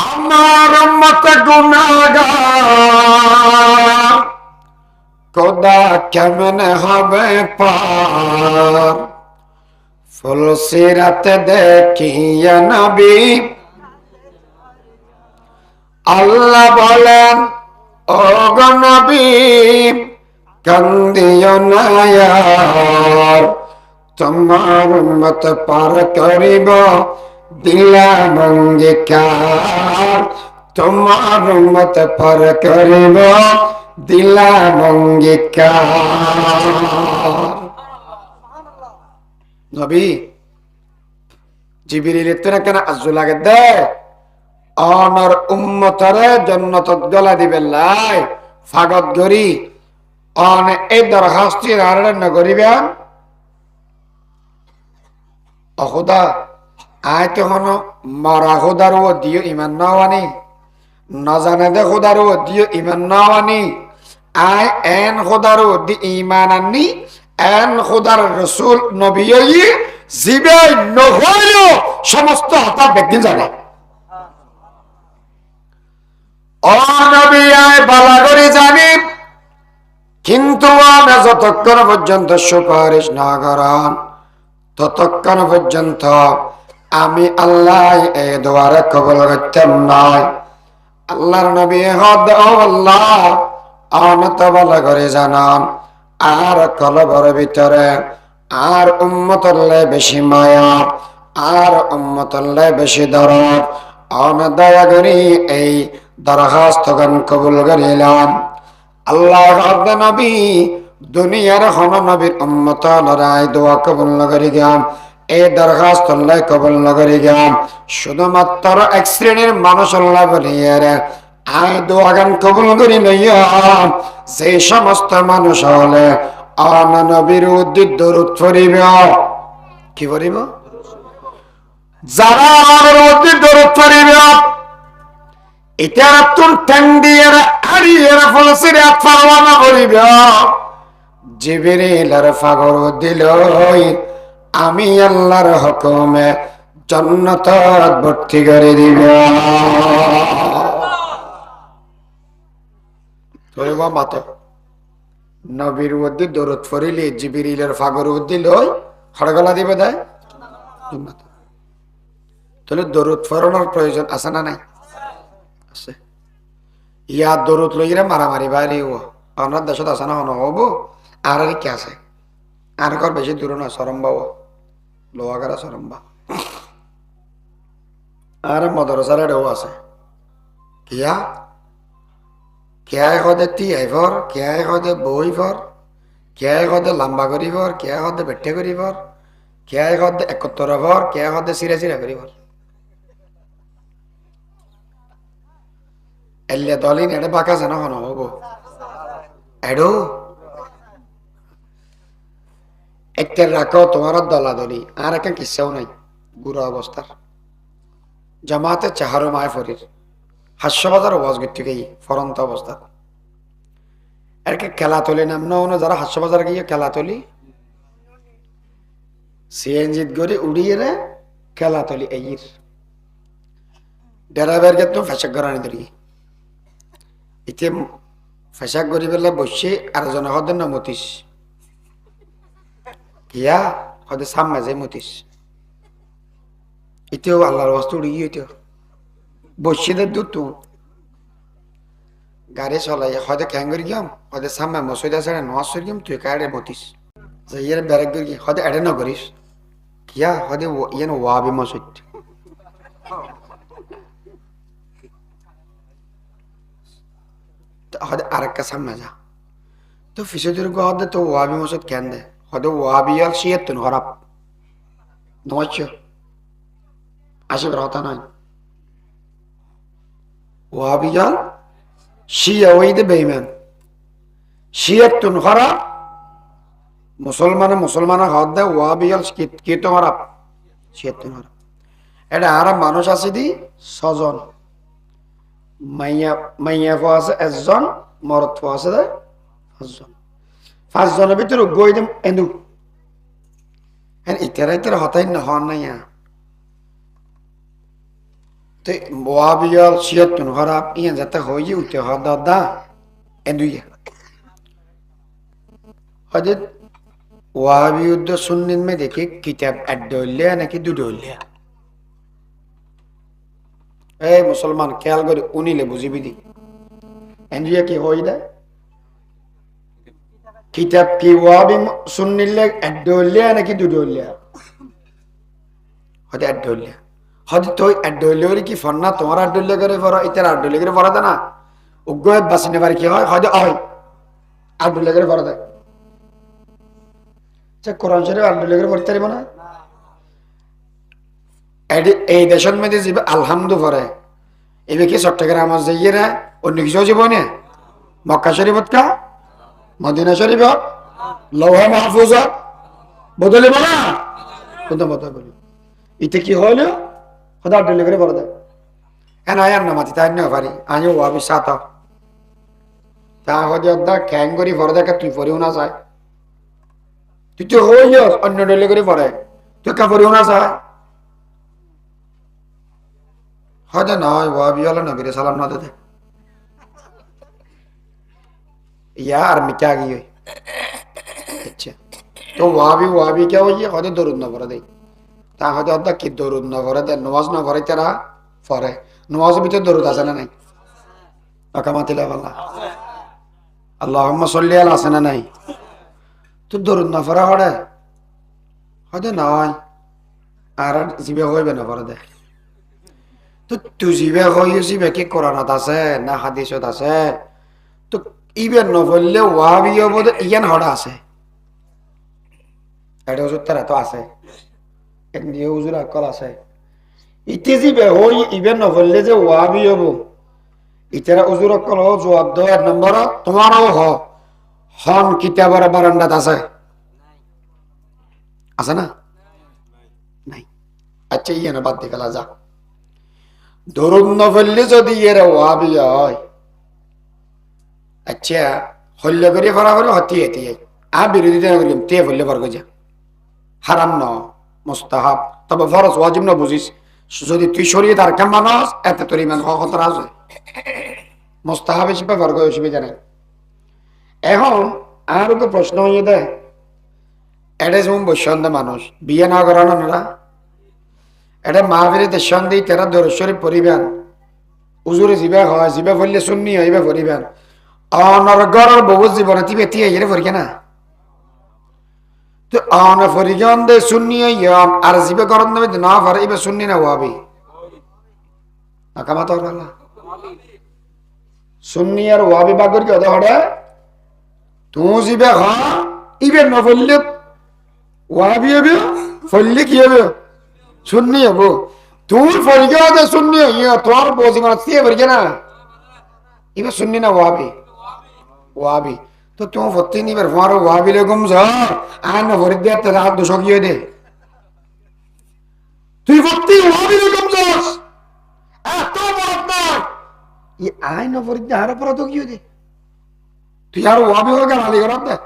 Speaker 1: আমার উম্মত গুনাহগার খোদা কেমনে হবে পার ফুলসিরাত দেখিয়া নবী আল্লাহ বলেন ও গো নবী কান্দিও না ইয়ার তোমার উম্মত পার করিব দিলাম অঙ্গীকার তোমার উম্মত পার করিব দিলাম অঙ্গীকার নবী জিবরিল তোরা কেন আজু লাগে দে অনর উম্মতরে জন্নতত গলা দিবে লাই ফাগত গরি অন এই দরখাস্তি আরণ করিবেন অখুদা আয় তো হন মরা খুদার ও দিও ইমান নাওয়ানি নজানে দে খুদার ও দিও ইমান নাওয়ানি আয় এন খুদার ও দি ইমান আননি এন খুদার রসুল নবী জিবে নহইও সমস্ত হতা ব্যক্তি জানে বালা করে জানি কিন্তু আমি যতক্ষণ পর্যন্ত সুপারিশ না করান ততক্ষণ পর্যন্ত আমি আল্লাহ এই দোয়ারে কবুল করতাম নাই আল্লাহর নবী হদ আল্লাহ অনত বালা করে জানান আর কলবর ভিতরে আর উম্মতল্লে বেশি মায়া আর উম্মতল্লে বেশি দরদ অন দয়া করি এই দরখাস্ত গান কবুল করিলাম আল্লাহ নবী দুনিয়ার হন নবীর উম্মত লড়াই দোয়া কবুল করি গেলাম এই দরখাস্ত কবুল করি গেলাম শুধুমাত্র এক শ্রেণীর মানুষ বলিয়ে আয় দোয়া গান কবুল করি লইয়াম যে সমস্ত মানুষ হলে অন নবীর উদ্দিত দরুদ ফরিব কি ফরিব যারা আমার উদ্দিত দরুদ ফরিব এটা তুন ঠ্যাং দিয়ে হারিয়ে ফুলসিরাত ফারওয়ানা করিব জিবরিলের ফাগর দিল আমি আল্লাহর হুকুমে জান্নাত ভর্তি করে দিব তোরে বা মাত নবীর মধ্যে দরুদ ফরিলে জিবরিলের ফাগর দিল হড়গলা দিবে দেয় জান্নাত তাহলে দরুদ ফরানোর প্রয়োজন আছে না নাই আছে ইয়া দরুদ লইরা মারামারি বাইরে ও আমার দেশত আছে না হব আর কি আছে আর কর বেশি দূর না সরম্বা ও লোহাগারা সরম্বা আর মদরসার এটাও আছে কিয়া কিয়া কদে টি আইভর কিয়া কদে বই ফর কে হদে লম্বা করিবর, কে হদে বেঠে করিবর, কে হদে একত্তর হবর, কে হদে চিরা চিরা করিবর। এলে দলিন এটা বাঁকা যেন হন হব এডো একটা রাখো তোমার দলাদলি আর একটা কিচ্ছাও নাই গুড়া অবস্থার জামাতে চাহারো মায় ফরির হাস্যবাজার অবাজ গিয়ে ফরন্ত অবস্থা এরকে খেলা তলি নাম না যারা হাস্যবাজার গিয়ে খেলা তলি সিএনজিত গড়ি উড়িয়ে রে খেলা তলি এইর ডেরাবের গে তুমি ফেসাক গড়ানি ধরি ইতে ফেসাক গড়ি বেলা বসে আর জন হদের না মতিস কিয়া হদে সামনে যায় মতিস ইতেও আল্লাহর বস্তু উড়ি গিয়ে বসে দে দূর তো গাড়ি চলাই হয়তো ক্যাঙ্গরি গিয়াম হয়তো সামনে মসজিদ আছে নোয়াজ গিয়াম তুই কাড়ে মতিস যাইয়ের ব্যারেক গিয়ে হয়তো এডে না করিস কিয়া হয়তো ইয়েন ওয়াবি মসজিদ হয়তো আরেকটা সামনে যা তো ফিসেদের গো হয়তো তো ওয়াবি মসজিদ কেন দে হয়তো ওয়াবি আর শিয়ের তুন হরাপ নমাচ্ছ আশিবার হতা নয় ওয়াবি আর শিয়া ওইদে বেইমান শিয়ের তুন হরাপ মুসলমান হাত দেয় ওয়াবিয়াল কি তোমার শিয়ের তুন হরাপ এটা আর মানুষ আছে দি ছজন মাইয়া ফো আছে একজন মরদ ফো আছে দে পাঁচজনের ভিতরে গই দিম এন্দু ইতারা ইতারা হতাই না হন নাই তো ওয়াবিয়াল শিয়ের তুন হরাপ ইয়া যাতে হয়ে উঠে হদ দা এন্দু হয়তো ওয়াহাবি উদ্দ সুন্নিন মে দেখি কিতাব আড্ডা নাকি দুটো এই মুসলমান খেয়াল করে উনিলে বুঝিবি দি এনজিয়া কি হই দে কিতাব কি ওয়াহাবি সুন্নিলে আড্ডা নাকি দুটো হয়তো আড্ডা হয়তো তুই আড্ডা কি ফন্না তোমার আড্ডা করে পড়া ইতার আড্ডা করে পড়া দে না উগ্র বাসিনে পারে কি হয় হয়তো হয় আড্ডা করে পড়া দেয় কোরআন শরীফ আব্দুল্লাহ করে পড়তে পারব না এই দেশের মধ্যে যে আলহামদু পড়ে এবে কি চট্টগ্রাম যাইয়ে না অন্য কিছু জীবনে মক্কা শরীফত কা মদিনা শরীফ লৌহা মাহফুজ বদলিব না কোনটা মতো বলি ইতে কি হইল খোদা আব্দুল্লাহ করে পড়ে দেয় এন আয়ার না মাতি তাই না পারি আমিও ওয়াবি সাত তা হদি অদ্দা খ্যাং করি পড়ে দেখা তুই পড়েও না যায় তুই তো হই অন্য ডলে করে পড়ে তুই কাপড়িও না চায় হয়তো নয় ওয়াবি হলো নবীরে সালাম না দে ইয়া আর মিটা গিয়ে আচ্ছা তো ওয়াবি কে হইয়ে হয়তো দরুদ না পড়ে দেয় তা হয়তো অর্ধা কি দরুদ না পড়ে দেয় নমাজ না পড়ে তারা পড়ে নমাজের ভিতরে দরুদ আছে না নাই আকামাতিলা আল্লাহ আল্লাহুম্মা সাল্লি আলা আছে না নাই তো দরুদ না পড়া হড়ে হয়তো নয় আর জিবে হইবে না পড়ে দেয় তো তুই জিবে হইয়ে জিবে কি কোরআনত আছে না হাদিসত আছে তো ইবে নপড়লে ওয়াবি বোধ ইয়ান হড়া আছে এটা ওষুধ তারা তো আছে এমনিও হুজুর আকল আছে ইতে জিবে হই ইবে নপড়লে যে ওয়াবি হব ইতারা হুজুর আকল জবাব দাও এক নম্বর তোমারও হন কিতাবের বারান্দাত আছে আছে না নাই আচ্ছা ইয়ান বাদ দিয়ে গেলা যা দরুদ নপড়লে যদি এর ওয়াবি হয় আচ্ছা হল্য করে ফরা করে হতি হতি বিরোধিতা করিম তে হল্য ফর গজা হারাম ন মুস্তাহাব তবে ফরজ ওয়াজিব না বুঝিস যদি তুই শরীয়ত আর কাম মানস এত তোর ইমান খতরা আছে মুস্তাহাব হিসেবে ফরগ হিসেবে জানে এখন আর তো প্রশ্ন হয়ে দেয় এটা যেমন বৈষন্দ মানুষ বিয়ে না করানো না এটা মাহফিরে দেশন দিই তারা দরশ্বরী পরিবেন উজুরে জিবা হয় জিবা ফললে শুননি হইবে পরিবেন অনর্গর বহু জীবনে তিবে তিয়া এর পরীক্ষা না তো অন ফরিজন দে শুননি ইয়াম আর জিবে গরম দেবে না পারে ইবে শুননি না ওয়াবি আকামাত আল্লাহ শুননি আর ওয়াবি বাগর কি ওদা হড়ে তুই জিবে হ ইবেন না ফললে ওয়াবি হবে, ফললে কি হবে? সুন্নি হবো। তোর ফরিকে সুন্নি হইয়া তোর বসি মানে সিয়ে ফরিকে না, এবার সুন্নি না ওয়াবি? ওয়াবি। তো তুমি ফত্তি নিবার ফোয়ার ওয়াবি লেগুম ঝড় আর না ফরিদ দিয়ে একটা রাত দোষক গিয়ে দে, তুই ফত্তি ওয়াবি লেগুম ঝড় এত বরফ নয় ই আয় না ফরিদ দিয়ে আরো পর তো গিয়ে দে, তুই আর ওয়াবি হয়ে গেল আলি করার দে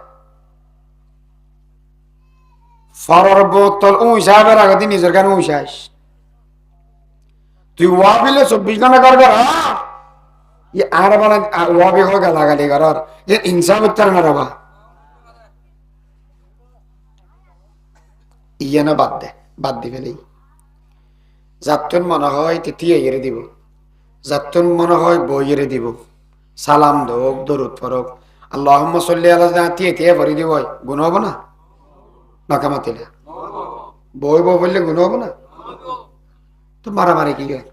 Speaker 1: ফরার বোতল উইসাবের আগে তুই নিজের কেন উইসাইস? তুই ওয়াবিলে 24 ঘন্টা কর কর ই আর মানে ওয়াবি হয়ে গেল গালি করার এ ইনসাফ উত্তর না রবা ইয়ে না বাদ দে, বাদ দি ফেলেই। যাত্তন মনে হয় তেতিয়ে এড়ে দিব, যাত্তন মনে হয় বই এড়ে দিব, সালাম দোক দরুদ ফরক আল্লাহুম্মা সাল্লি আলা তিয়ে তিয়ে ভরি দিব, গুণ হবো না? নাকামাতিলে বই বই বললে গুণ হবো না? তো মারামারি কি হয়?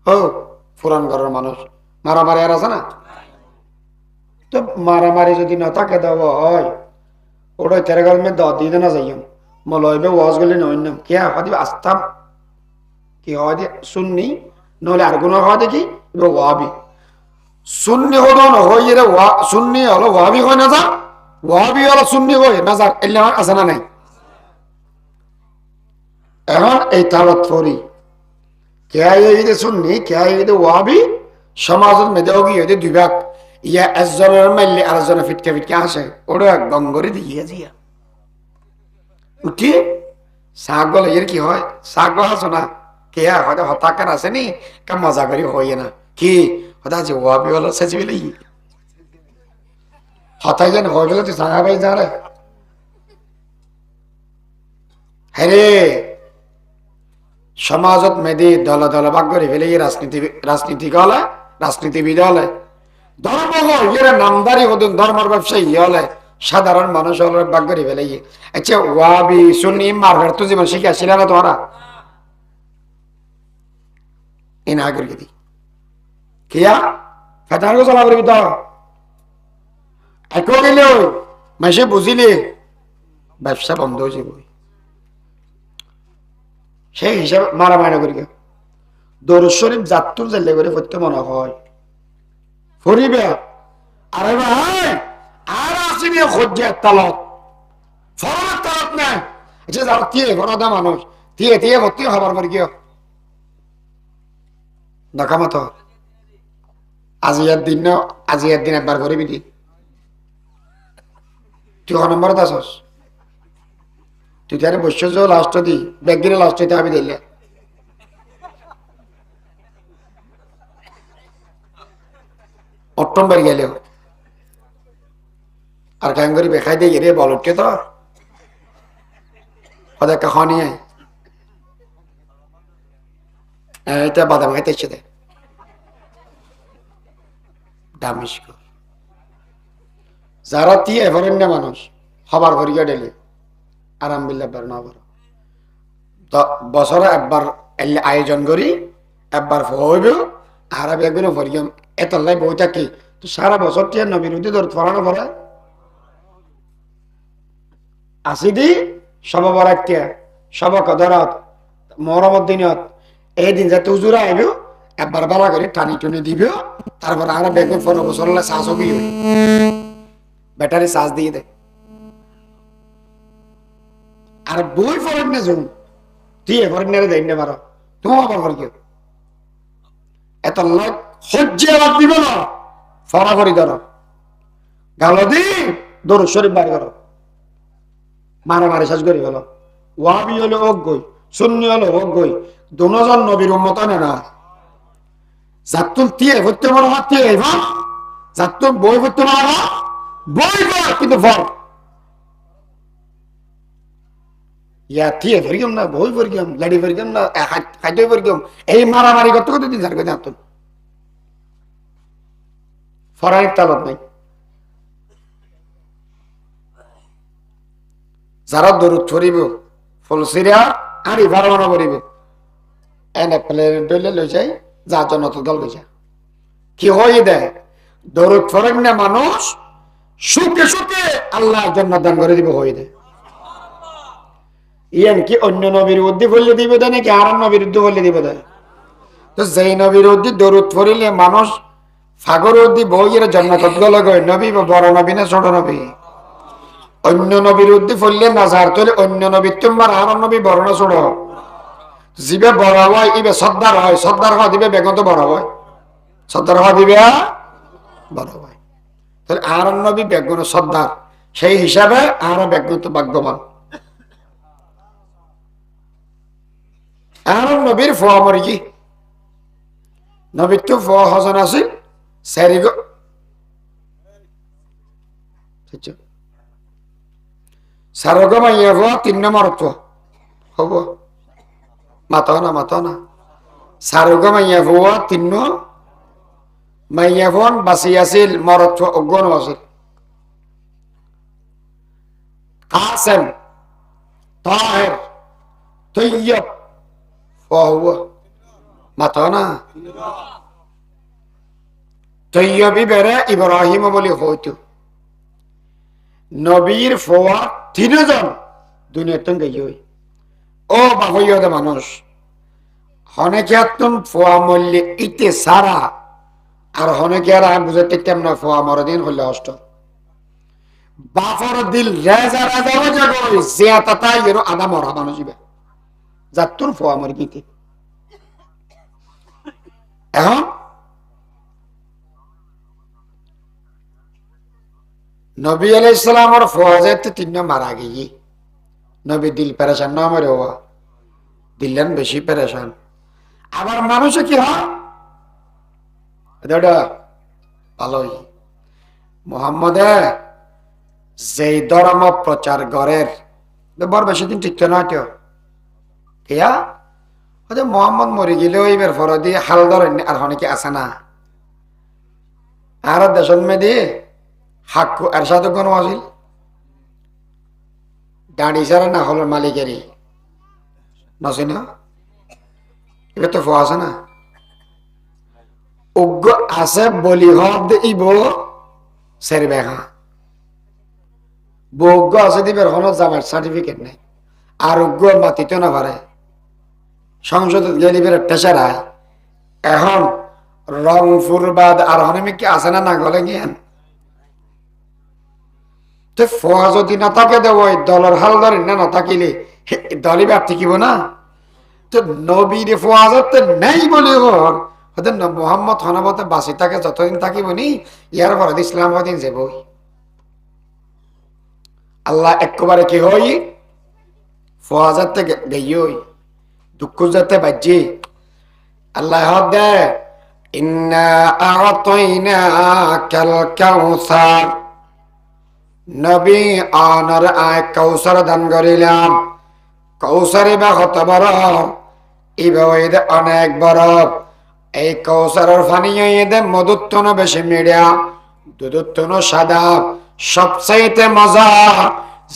Speaker 1: ও পুরান ঘরের মানুষ মারামারি আর আছে না? তো মারামারি যদি না থাকে দেব হয় ওটা তেরে গেল মেয়ে দর দিয়ে না যাইম মলইবে ওয়াজ গলি নইনাম কে হদি আস্তাম কি হয় দে সুন্নি নহলে আর গুণ হয় দেখি ওয়াবি সুন্নি হলো না হই রে সুন্নি হলো ওয়াবি হয় না, যা ওয়াবি হলো সুন্নি হয় না, যা এলে আছে না নাই? এখন এই তালত ফরি কে এই সুন্নি কে এই ওয়াবি সমাজের মেয়েদের গিয়ে দুই ভাগ, ইয়া একজনের মাইলে আরেকজনের ফিটকে ফিটকে আসে ওটা এক গঙ্গরে দিয়ে জিয়া উঠি ছাগল এর কি হয় ছাগল আছো না কে হয়তো হতাকার আছে নি কা মজা করি হইয়ে না কি হতা যে ওয়াবি হলো সেচে বেলে হতাই যেন হয়ে গেলে তুই সাঙ্গা পাই যারে হ্যাঁ সমাজত মেদি দল দল ভাগ করে ফেলে রাজনীতি হলে রাজনীতিবিদ হলে ধর্ম এরা নামদারি হতেন ধর্মের ব্যবসায়ী হলে সাধারণ মানুষ হলে ভাগ করে ফেলে। আচ্ছা ওয়াবি সুন্নি মারফের তো জীবন শিখে আসছিল না তোমরা এই না করে দি কিয়া ফেতার গো চলা করবি তো একো গেলে মাসে বুঝিলে ব্যবসা বন্ধ হয়ে যাবে, সেই হিসাবে মারামারি করি দরুদ শরীফ জাতুর জেলে করে পড়তে মনে হয় ফরিবে আরে ভাই আর আসিনি খোঁজে তালত ফরমের তালত না আচ্ছা যারা তিয়ে ঘরদা মানুষ তিয়ে তিয়ে ভর্তি হবার পর গিয়ে দেখামতো আজিয়ার দিন না আজিয়ার দিন একবার করিবি দি তুই ক নম্বরত আসস তুই তারে বসে যাও লাস্ট দি ব্যাগ দিনে লাস্ট হইতে হবে দিলে অট্টম বাড়ি গেলেও আর কেন করি বেখাই দিয়ে রে বলটকে তো ওদের খাওয়ানি এটা বাদাম খাইতে ইচ্ছে দেয় দামিস যারা তিয়ে এভারেন মানুষ হবার করিয়া ডেলি আরাম বিল্লা বার না বড় বছরে একবার আয়োজন করি একবার হইব আর একদিন ভরিয়াম এত লাই বই থাকি তো সারা বছর টিয়া নবীর উদ্দি ধর ফরানো পড়ে আসি দি সব বরাত টিয়া সব কদরত মহরমত দিনত এই দিন যাতে উজুরা আইব একবার বালা করে টানি টুনি দিব তারপর আর বেগুন 15 বছর হলে চাষ হবি ব্যাটারি চার্জ দিয়ে দেয় আর বই ফরেন না শুন তুই ফরেন দেয় না পারো তুমি আবার করে কেউ এত লাখ হজ্জে আবার দিবে না ফরা করি ধরো গালো দি দরুদ শরীফ বার করো মারামারি শেষ করি গেল ওয়াবি হলো অজ্ঞই সুন্নি হলো অজ্ঞই দুজন নবীর উম্মত না জাতুল তিয়ে হতে বড় হাত দিয়ে জাতুল বই হতে বড় বই কিন্তু ফল ইয়া তিয়ে ফেরিগম না বই ফেরিগম লাড়ি ফেরিগম না খাদ্য ফেরিগম এই মারামারি করতে করতে দিন সার করে জাতুল ফরাইক তালত নাই যারা দরুদ ফরিব ফুলসিরা আর ইভার মনে করিব এনে প্লেন ডলে লই যাই যা জন্য তো দল লই যা কি হই দেয় দরুদ ফরেন না মানুষ সুখে সুখে আল্লাহ জান্নাত দান করে দিব হয়ে দে ইয়ান কি অন্য নবীর উদ্দি বললে দিবে দেয় নাকি আর নবীর উদ্দি বললে দিবে দেয় তো যেই নবীর উদ্দি দরুদ পড়িলে মানুষ ফাগর উদ্দি বইয়ের জান্নাত গলে গয় নবী বা বড় নবী না ছোট নবী অন্য নবীর উদ্দি পড়লে নাজার তোলে অন্য নবী তোমার আর নবী বড় না ছোট জিবে বড় হয় ইবে সর্দার হয় সর্দার হওয়া দিবে বেগম তো বড় হয় সর্দার হওয়া দিবে বড় হয় তাহলে আর নবী বেগুন সর্দার সেই হিসাবে আর বেগুন তো ভাগ্যবান আর নবীর ফোয়া মরি কি নবীর তো ফোয়া হজন আছে সারিগ সারগ মাইয়া ফোয়া 3 নম্বর তো হব মাতাও না সারগ মাইয়া ফোয়া 3 মাইয়া ফোন বাসি আছিল মরত অজ্ঞান আছিল কাসেম তাহের তৈয়ব ফহুয়া মাতাও না তৈয়বি বেড়ে ইব্রাহিম বলি হইতো নবীর ফোয়া 3 জন দুনিয়াতন গই ও বাহইয়দে মানুষ হনেকিয়াতন ফোয়া মল্লে ইতে সারা আর হনেকিয়ারা বুঝাতে কেমন ফোয়া মরদিন হলে অষ্ট বাফর দিল রেজা রাজা রাজা গই জিয়াতাতা ইরো আদা মরা মানুষ ইবে যাতুন ফোয়া মর গিতে এখন নবী আলাইহিস সালামের ফওয়াজে 3 মারা গিয়ে নবী দিল পেরেশান না মরে হওয়া দিলেন বেশি পেরেশান আবার মানুষ কি হয় দাদা ভালোই মুহাম্মদে যেই ধর্ম প্রচার করের বড় বেশি দিন ঠিক না কেউ কিয়া ওদের মোহাম্মদ মরে গেলেও এবার ফরদি হাল ধরেন আর অনেকে আসে না আর দেশন মেয়ে হাক্কু আর সাথে কোনো আসিল দাঁড়ি ছাড়া না হলো মালিকেরই নসি না এটা তো ফো আছে না উগ্র আছে বলি হব ইব সের বেহা বজ্ঞ আছে দিবের হলো জামার সার্টিফিকেট নেই আর উগ্র মাতিতে না পারে সংসদ গেলিবের টেসারায় এখন রংপুর বাদ আর হনে কি আছে না গলে গিয়েন তো ফোয়া যদি না থাকে দেব দলের হাল ধরে না থাকিলে দলই ব্যাপ থাকিব না তো নবীর ফোয়া যাতে নেই বলে ওর হয়তো মোহাম্মদ হনবতে বাসি থাকে যতদিন থাকিব নি ইয়ার পর ইসলাম দিন যাব আল্লাহ একবারে কি হই ফোয়া যাতে গেই দুঃখ যাতে বাজি আল্লাহ দে ইন্না আ'তাইনাকাল কাউসার নবী আনার আয় কৌসর দান করিলাম কৌসরে বা হত বড় ইবে অনেক বড় এই কৌসরের পানি এদে মধুত্তন বেশি মিডিয়া দুধুত্তন সাদা সবচাইতে মজা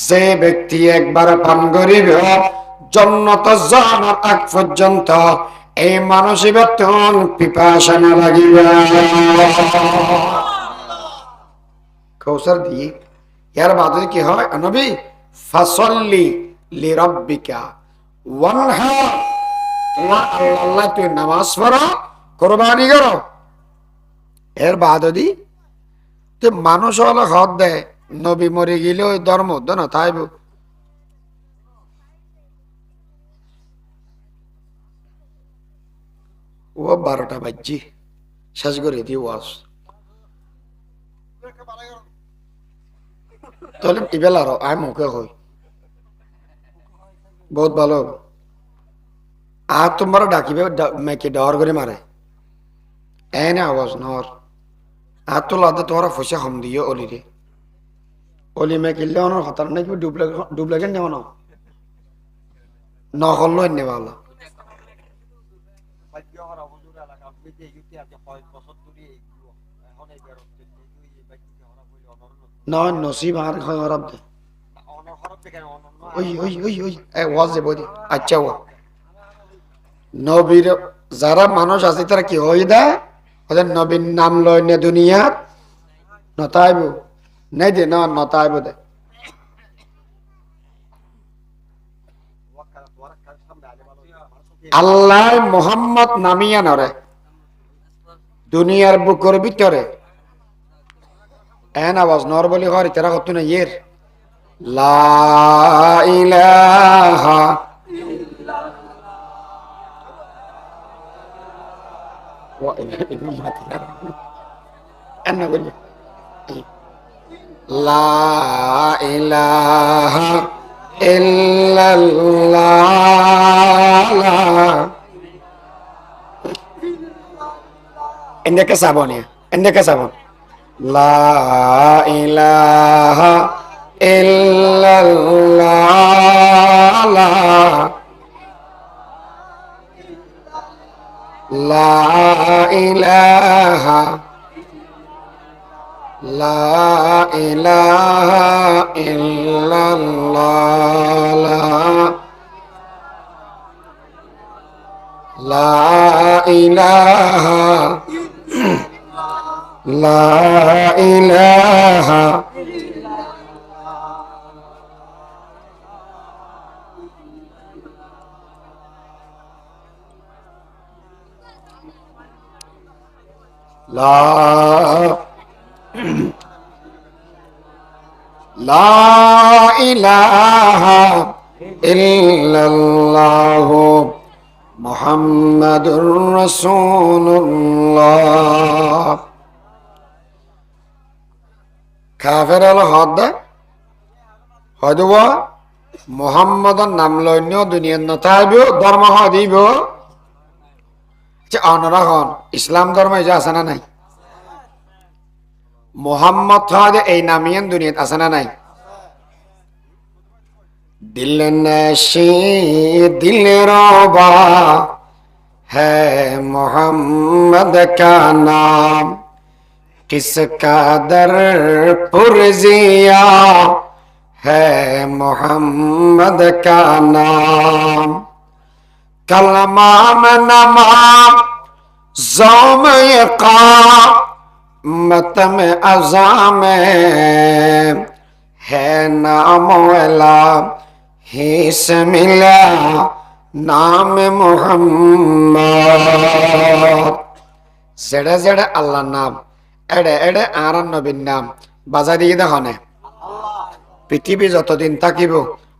Speaker 1: যে ব্যক্তি একবার পান করিবে জন্নত জানার আগ পর্যন্ত এই মানসিক বেতন পিপাসা না লাগিবে কৌসর দিয়ে ইয়ার বাদে কি হয় নবী ফাসাল্লি লিরাব্বিকা ওয়ানহার তোমার আল্লাহ তুই নামাজ পড়ো কুরবানি করো এর বাদে তো মানুষ হলো হদ দেয় নবী মরে গেলে ওই ধর্ম না তাইব ও 12টা বাজছি শেষ করে দিই ওয়াজ তাহলে ইবেল আরো আয় মুখে হই বহুত ভালো আর তোমার ডাকিবে মেকে ডর করে মারে এনে আওয়াজ নর আর তো লাদে তোমার ফসে হম দিও অলি রে অলি মেকিলে অনর হতার নাকি ডুবলাগে নেও না নহল্লো এনে ভালো নয় নসিব আর খারাপ দে ওই ওই ওই ওই ওয়াজ দেব আচ্ছা ওয়া নবীর যারা মানুষ আছে তারা কি হই দেয় ওদের নবীর নাম লয় না দুনিয়া নতাইব নাই দে না নতায় বোধ আল্লাহ মোহাম্মদ নামিয়া নরে দুনিয়ার বুকর ভিতরে এন আওয়াজ নর বলি হরি তেরা কত না ইয়ের লা ইলাহা এন্না বলি লা ইলাহা ইল্লাল্লাহ endeke sabon ya endeke sabon la ilaha illallah la ilaha illallah la ilaha La ilaha La La ilaha illallah Muhammadur Rasulullah কাফের হলো হদ হদব মোহাম্মদর নাম লইন্য দুনিয়ার নথাইব ধর্ম হদিব অনরা হন ইসলাম ধর্ম এই যে আছে না নাই মোহাম্মদ হদে এই নামিয়ান দুনিয়াত আছে না নাই দিল নশি দিল রবা হ্যাঁ মোহাম্মদ কা নাম किसका दर पुरजिया है मोहम्मद का नाम कलमा में नमाम ज़ौम इक़ामत में अज़ाम है नाम वाला ही से मिला नाम मोहम्मद जड़ा जड़ा अल्लाह नाम এড়ে এড়ে আরান নবীর নাম বাজার দিয়ে দেখনে পৃথিবী যতদিন থাকিব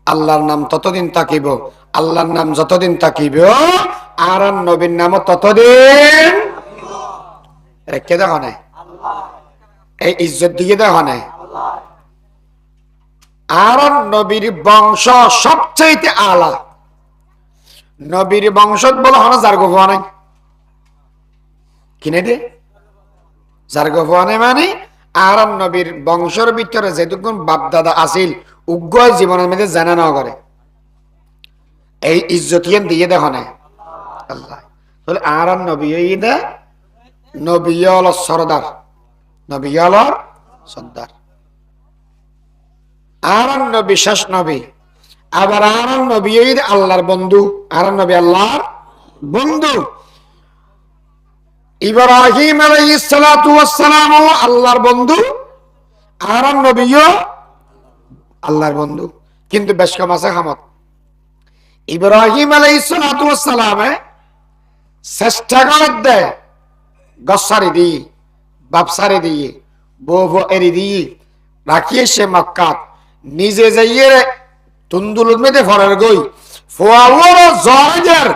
Speaker 1: আল্লাহর নাম ততদিন থাকিব আল্লাহর নাম যতদিন থাকিব আরান নবীর নাম ততদিন রেখে দেখনে এই ইজ্জত দিয়ে দেখনে আরান নবীর বংশ সবচেয়ে আলা নবীর বংশত বলা হনা যার গো নাই কিনে দে যার গফনে মানে আরাম নবীর বংশের ভিতরে যেটুকুন বাপদাদা আছিল উগ্র জীবনের মধ্যে জানা না করে এই ইজ্জতিয়ান দিয়ে দেখো না আল্লাহ তাহলে আরাম নবী দে নবীল সরদার নবীল সর্দার আরাম নবী শেষ নবী আবার আরাম নবী আল্লাহর বন্ধু আরাম নবী আল্লাহর বন্ধু ইব্রাহিম আলাইহিস সালাতু ওয়াস সালাম আল্লাহর বন্ধু আরাম নবীও আল্লাহর বন্ধু কিন্তু বেশ কম আছে খামত ইব্রাহিম আলাইহিস সালাতু ওয়াস সালামে চেষ্টা করে দে গসারি দি বাপসারি দিয়ে বউ এরি দিয়ে রাখিয়ে সে মক্কাত নিজে যাইয়ে তুন্দুলুর মেতে ফরার গই ফোয়াওয়ার জয়দের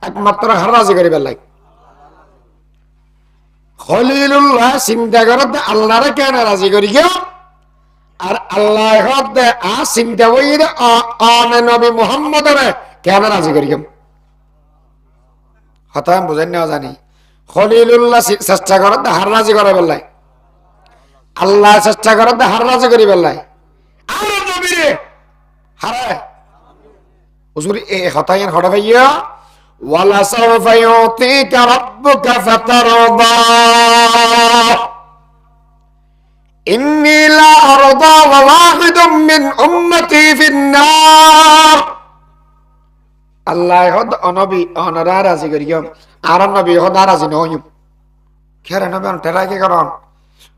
Speaker 1: একমাত্র হারাজি করিবার লাগে খলিলুল্লাহ চিন্তা করতে আল্লাহরে কেন রাজি করি গিয়া আর আল্লাহ চিন্তা করি নবী মুহাম্মদরে কেন রাজি করি গিয়া হতাম বুঝেন না জানি খলিলুল্লাহ চেষ্টা করতে হার রাজি করে বেলাই আল্লাহ চেষ্টা করতে হার রাজি করি বেলাই আর নবীরে হারায় হুজুর এ হতায়ন হড়া ভাইয়া وَلَسَوْفَ يُعْطِيكَ رَبُّكَ فَتَرْضَى إِنِّي لَا أَرْضَى وَوَاحِدٌ مِّنْ أُمَّتِي فِي النَّارِ আল্লাহ হদ অনবী অনরা রাজি করিয়ম আর নবী হদ রাজি নয়ম খেরা নবী টেরাকে করন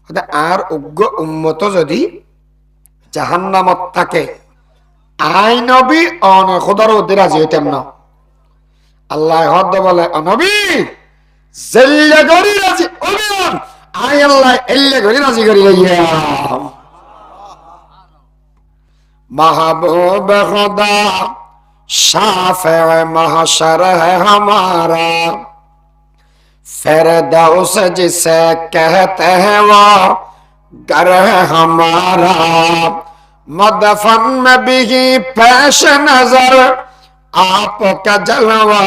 Speaker 1: হদ আর উগ্র উম্মত যদি জাহান্নামত থাকে আই নবী অন খোদার উদ্দি রাজি হইতেন না। আল্লাহ হদ বলে নবী জেল্লে গরি রাজি ওবেন আই আল্লাহ এল্লে গরি রাজি করি লইয়া महबूब खुदा शाफ़े महशर है हमारा फिरदौस जिसे कहते हैं वो घर है हमारा मदफन में भी पेश नजर आपका जलवा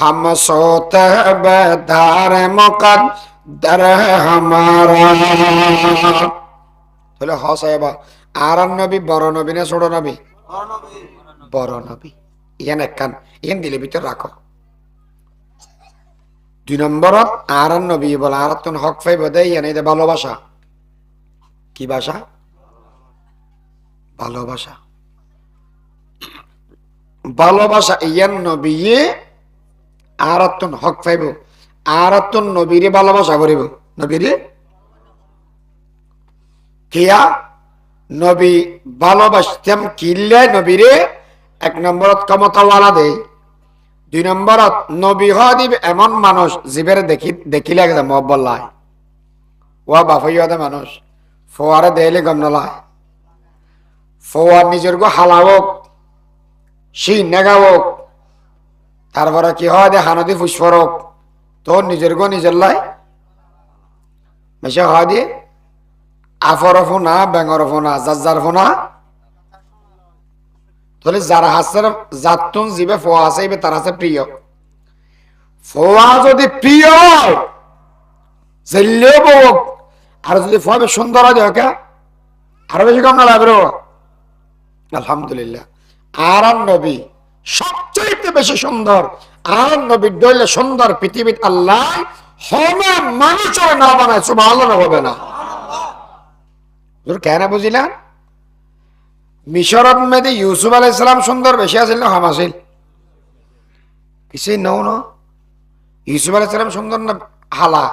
Speaker 1: हम सोते हैं बेदार मुकद्दर है हमारा। তাহলে হ সাহেবা আর নবী বড় নবী না ছোট নবী? বড় নবী। ইয়ান একখান ইয়ান দিলে ভিতর রাখো। 2 নম্বরত আর নবী বলে আর তুন হক পাইব দে ইয়ান এই ভালোবাসা। কি ভাষা? ভালোবাসা। ভালোবাসা ইয়ান নবী আর তুন হক পাইব আর তুন নবীরে ভালোবাসা করিব। নবীরে কিয়া নবী ভালোবাসতাম কিল্লে নবীরে 1 নম্বরত ক্ষমতাওয়ালা দেয়, 2 নম্বরত নবী হদিব এমন মানুষ জীবের দেখিলে একদম মহব্বল্লায় ওয়া বাফইয়াদে মানুষ ফোয়ারে দেইলে গম নলায় ফোয়ার নিজের গো হালাওক সেই নেগাওক তারপরে কি হয় দে হানদি ফুসফরক তোর নিজের গো নিজের লাই মেশা হয় দিয়ে আফর ফোনা বেঙ্গর ফোনা যার ফোনা। তাহলে যার হাসের জাতুন জিবে ফোয়া আছে তার হাসে প্রিয়। ফোয়া যদি প্রিয় জেলেও বক আর যদি ফোয়া সুন্দর হয় ওকে আরো বেশি কম না লাগবে। আলহামদুলিল্লাহ আর নবী সবচেয়ে বেশি সুন্দর। আর নবী দইলে সুন্দর পৃথিবীর আল্লাহ হবে মানুষও না বানায় সুবহানাল্লাহ হবে না। কেন বুঝিলা? মিশরত মেদি ইউসুফ আলাইহিস সালাম সুন্দর বেশি আছিল না কম আছিল? কিছুই নও না। ইউসুফ আলাইহিস সালাম সুন্দর না হালা?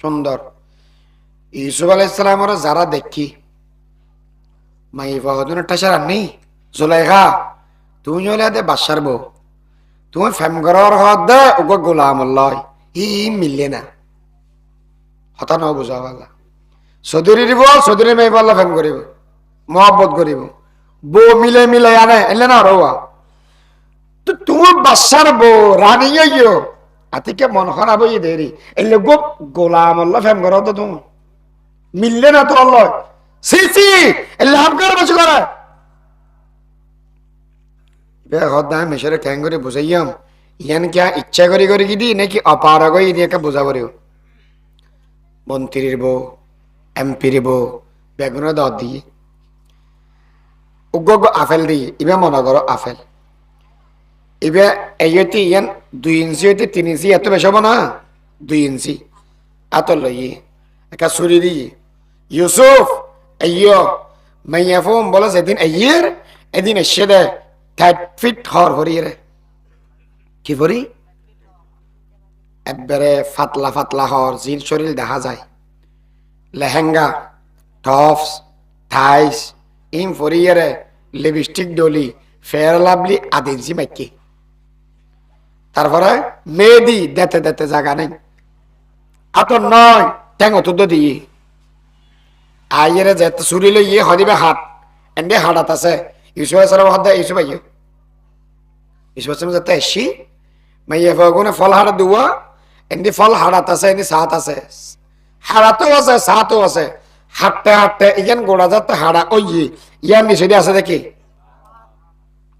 Speaker 1: সুন্দর। ইউসুফ আলাইহিস সালামের যারা দেখি মাই ফাহদুন টাশার আনি জুলাইখা তুমি হলে দে বাদশার বউ তুমি ফেম ঘরের হদ দে ওগো গোলাম আল্লাহ ই মিললে না হতা ন বুঝাওয়ালা চৌধুরী দিব চৌধুরী মেয়ে পাল্লা ফেম করিব মহব্বত করিব বউ মিলে মিলে আনে এলে না রোয়া তো তুমি বাদশার বউ রানী ইয়ো আতিকে মন খারাপ হয়ে দেরি এলে গো গোলাম আল্লাহ ফেম করো তো তুমি মিললে না তো আল্লাহ সিসি এলে হাম করে বসে করে বে হদায় মেশরে ক্যাং করে বুঝাইয়াম ইয়ান কি ইচ্ছা করি করে কি দি নাকি অপারগ হয়ে দিয়ে বোঝা করিও মন্ত্রীর বউ এমপির বউ বেগুন দ দিয়ে উগ্র আপেল দিয়ে ইবে মনে করো আপেল ইবে এইটি ইয়ান 2 ইঞ্চি হইতে 3 ইঞ্চি এত বেশ হবো না 2 ইঞ্চি এত লইয়ে একটা ছুরি দিয়ে ইউসুফ আইয়ো মাইয়া ফোন বলে সেদিন আইয়ের এদিন এসে দে 30 ফিট হর হরিয়ে রে কি করি একবারে ফাতলা ফাতলা হর জিল শরীর দেখা যায় লেহেঙ্গা টপস থাইস ইম ফরিয়ে রে লিপস্টিক ডলি ফেয়ার লাভলি আদিনসি মাইকি তারপরে মেহেদি দেতে দেতে জায়গা নেই আত নয় ট্যাং অত দিয়ে আইয়েরে যে চুরি লই ইয়ে হদিবে হাত এনে হাড়াত আছে ইউসুফ আলাইহিস হাত দেয় ইউসুফ আইয়ো ইউসুফ আলাইহিস যাতে এসি মাইয়া ফাগুনে ফল হাড়া দুয়া এনে ফল হাড়াত আছে এনে সাত আছে হাড়াতেও আছে সাতও আছে হাঁটতে হাঁটতে ইখান গোড়া যাতে হাড়া ওই ইয়ার নিচে আছে দেখি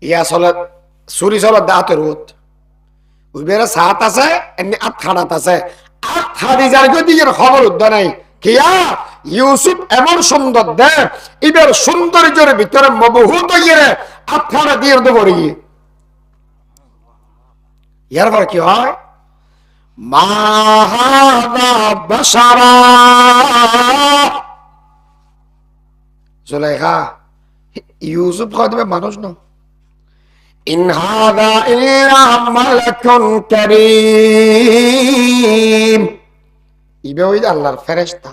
Speaker 1: ইয়া চলে চুরি চলে দাঁতের রোদ ওই বেড়ে সাত আছে এমনি আট হাড়াত আছে আট হাড়ি যার গতি খবর উদ্য নাই কিয়া ইউসুফ এমন সুন্দর দে এবার সৌন্দর্যের ভিতরে মবহুত ইয়ে আট হাড়া দিয়ে দেবো ইয়ার পর কি হয় মা হাযা বাশারা জুলাইখা ইউসুফ কদিবে মানুষ না ইন হাযা ইল্লা মালাকুন কারীম ইবে ওই আল্লাহর ফেরেশতা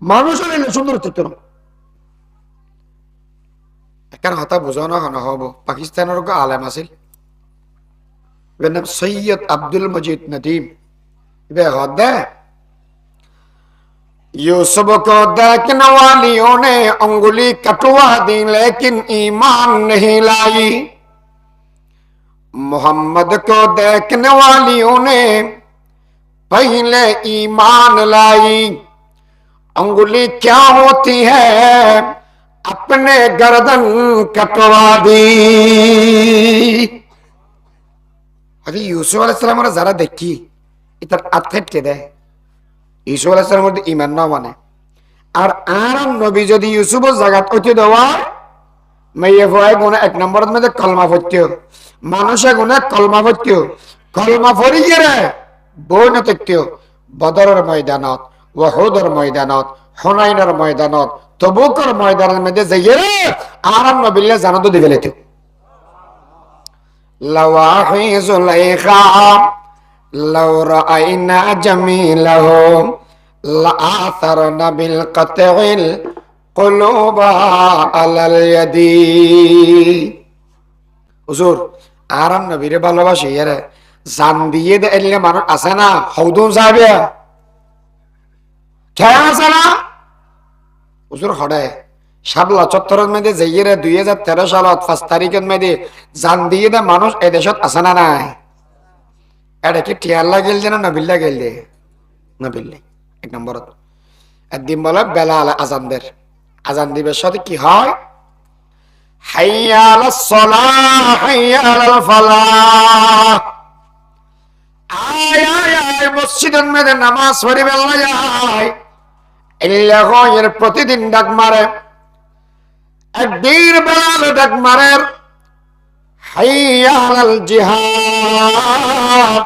Speaker 1: মানুষ হইলে সুন্দর চিত্র এখানে হতা বুঝানো হব পাকিস্তানের আলেম আছিল নাম সৈয়দ আব্দুল মজিদ নদীম दे यूसुफ को देखने वालियों ने अंगुली कटवा दी लेकिन ईमान नहीं लाई मोहम्मद को देखने वालियों ने पहले ईमान लाई अंगुली क्या होती है अपने गर्दन कटवा दी अरे यूसुफ अलैहिस सलाम जरा देखी इतर आथेट के दे ইউসুফ আলাইহিস সালামের মধ্যে ঈমান না মানে আর নবী যদি ইউসুফের জায়গাত অতি দেওয়া মাইয়ে ভয় গুণা এক নম্বরের মধ্যে কলমা পড়তে মানুষে গুণা কলমা পড়তে কলমা পড়ি গেলে বই না দেখতে বদরের ময়দানত ওয়াহুদের ময়দানত হুনাইনের ময়দানত তবুকের ময়দানের মধ্যে যাইয়ে নবীলে জানাতো দিবে লেতে লাওয়াহি যুলাইখা لو رأينا جميله لآثرنا بالقطع القلوب على اليد হুজুর আরাম নবীরে ভালোবাসি এরে জান দিয়ে দিলে মানুষ আছে না হৌদুম যাবে খেয়া আছে না হুজুর হড়ে শাবলা চত্বরের মধ্যে যাইয়ে 2013 সালত 5 তারিখের মধ্যে জান দিয়ে দে মানুষ এদেশত আছে না নাই এটা কি টিয়াল্লা গেল যেন নবিল্লা গেল দে নবিল্লা এক নম্বর একদিন বলে বেলাল আজান দিবের সাথে কি হয় হাইয়া আলাস সালাহ হাইয়া আলাল ফালাহ আয় আয় আয় মসজিদের মধ্যে নামাজ পড়িবে যায় আল্লাহ এর প্রতিদিন ডাক মারে একদিন বেলাল ডাক মারে হাইয়া আলাল জিহাদ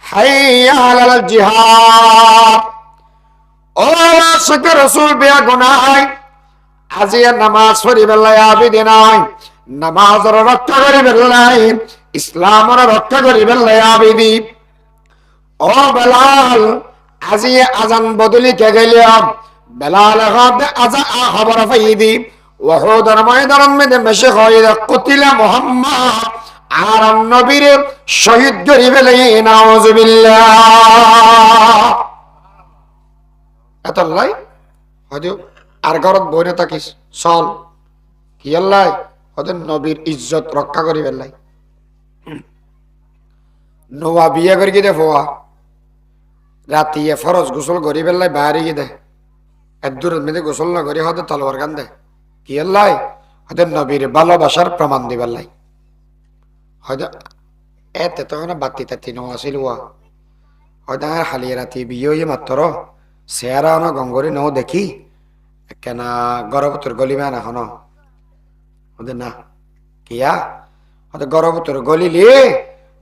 Speaker 1: হাইয়া আলাল জিহাদ ও আশিকে রাসূল বিয়া গুনাহ আজিয়া নামাজ পড়িবে আবিদে নাই নামাজের রক্ষা করিবে নাই ইসলামের রক্ষা করিবে আবিদি ও বেলাল আজিয়া আজান বদলি কে গেলাম বেলাল হাতে আজা খবর পাইদি ওয়াহুদের ময়দানের মধ্যে মেশে হয় কুতিলা মুহাম্মদ আর নবীর শহীদ করিবে নাউযুবিল্লাহ এতলাই হয়তো আর ঘরত বইনে থাকিস চল কি আল্লাহ ওদের নবীর ইজ্জত রক্ষা করিবে লাই নোয়া বিয়ে করি গিয়ে ফোয়া রাতি ফরজ গোসল করিবে লাই বাইরে গিয়ে দে এদূরের মধ্যে গোসল না করি হয়তো তলোয়ার গান দে কি আল্লাহ ওদের নবীর ভালোবাসার প্রমাণ দিবার লাই হয়তো এতে তখন বাতি তাতি নো আসিল হয়তো হালিয়ে রাতি বিয়ে মাত্র চেহারা না গঙ্গরি নও দেখি কেনা গর্ভবতীর গলিমা না হন ওদের না কিয়া হয়তো গর্ভবতীর গলিলে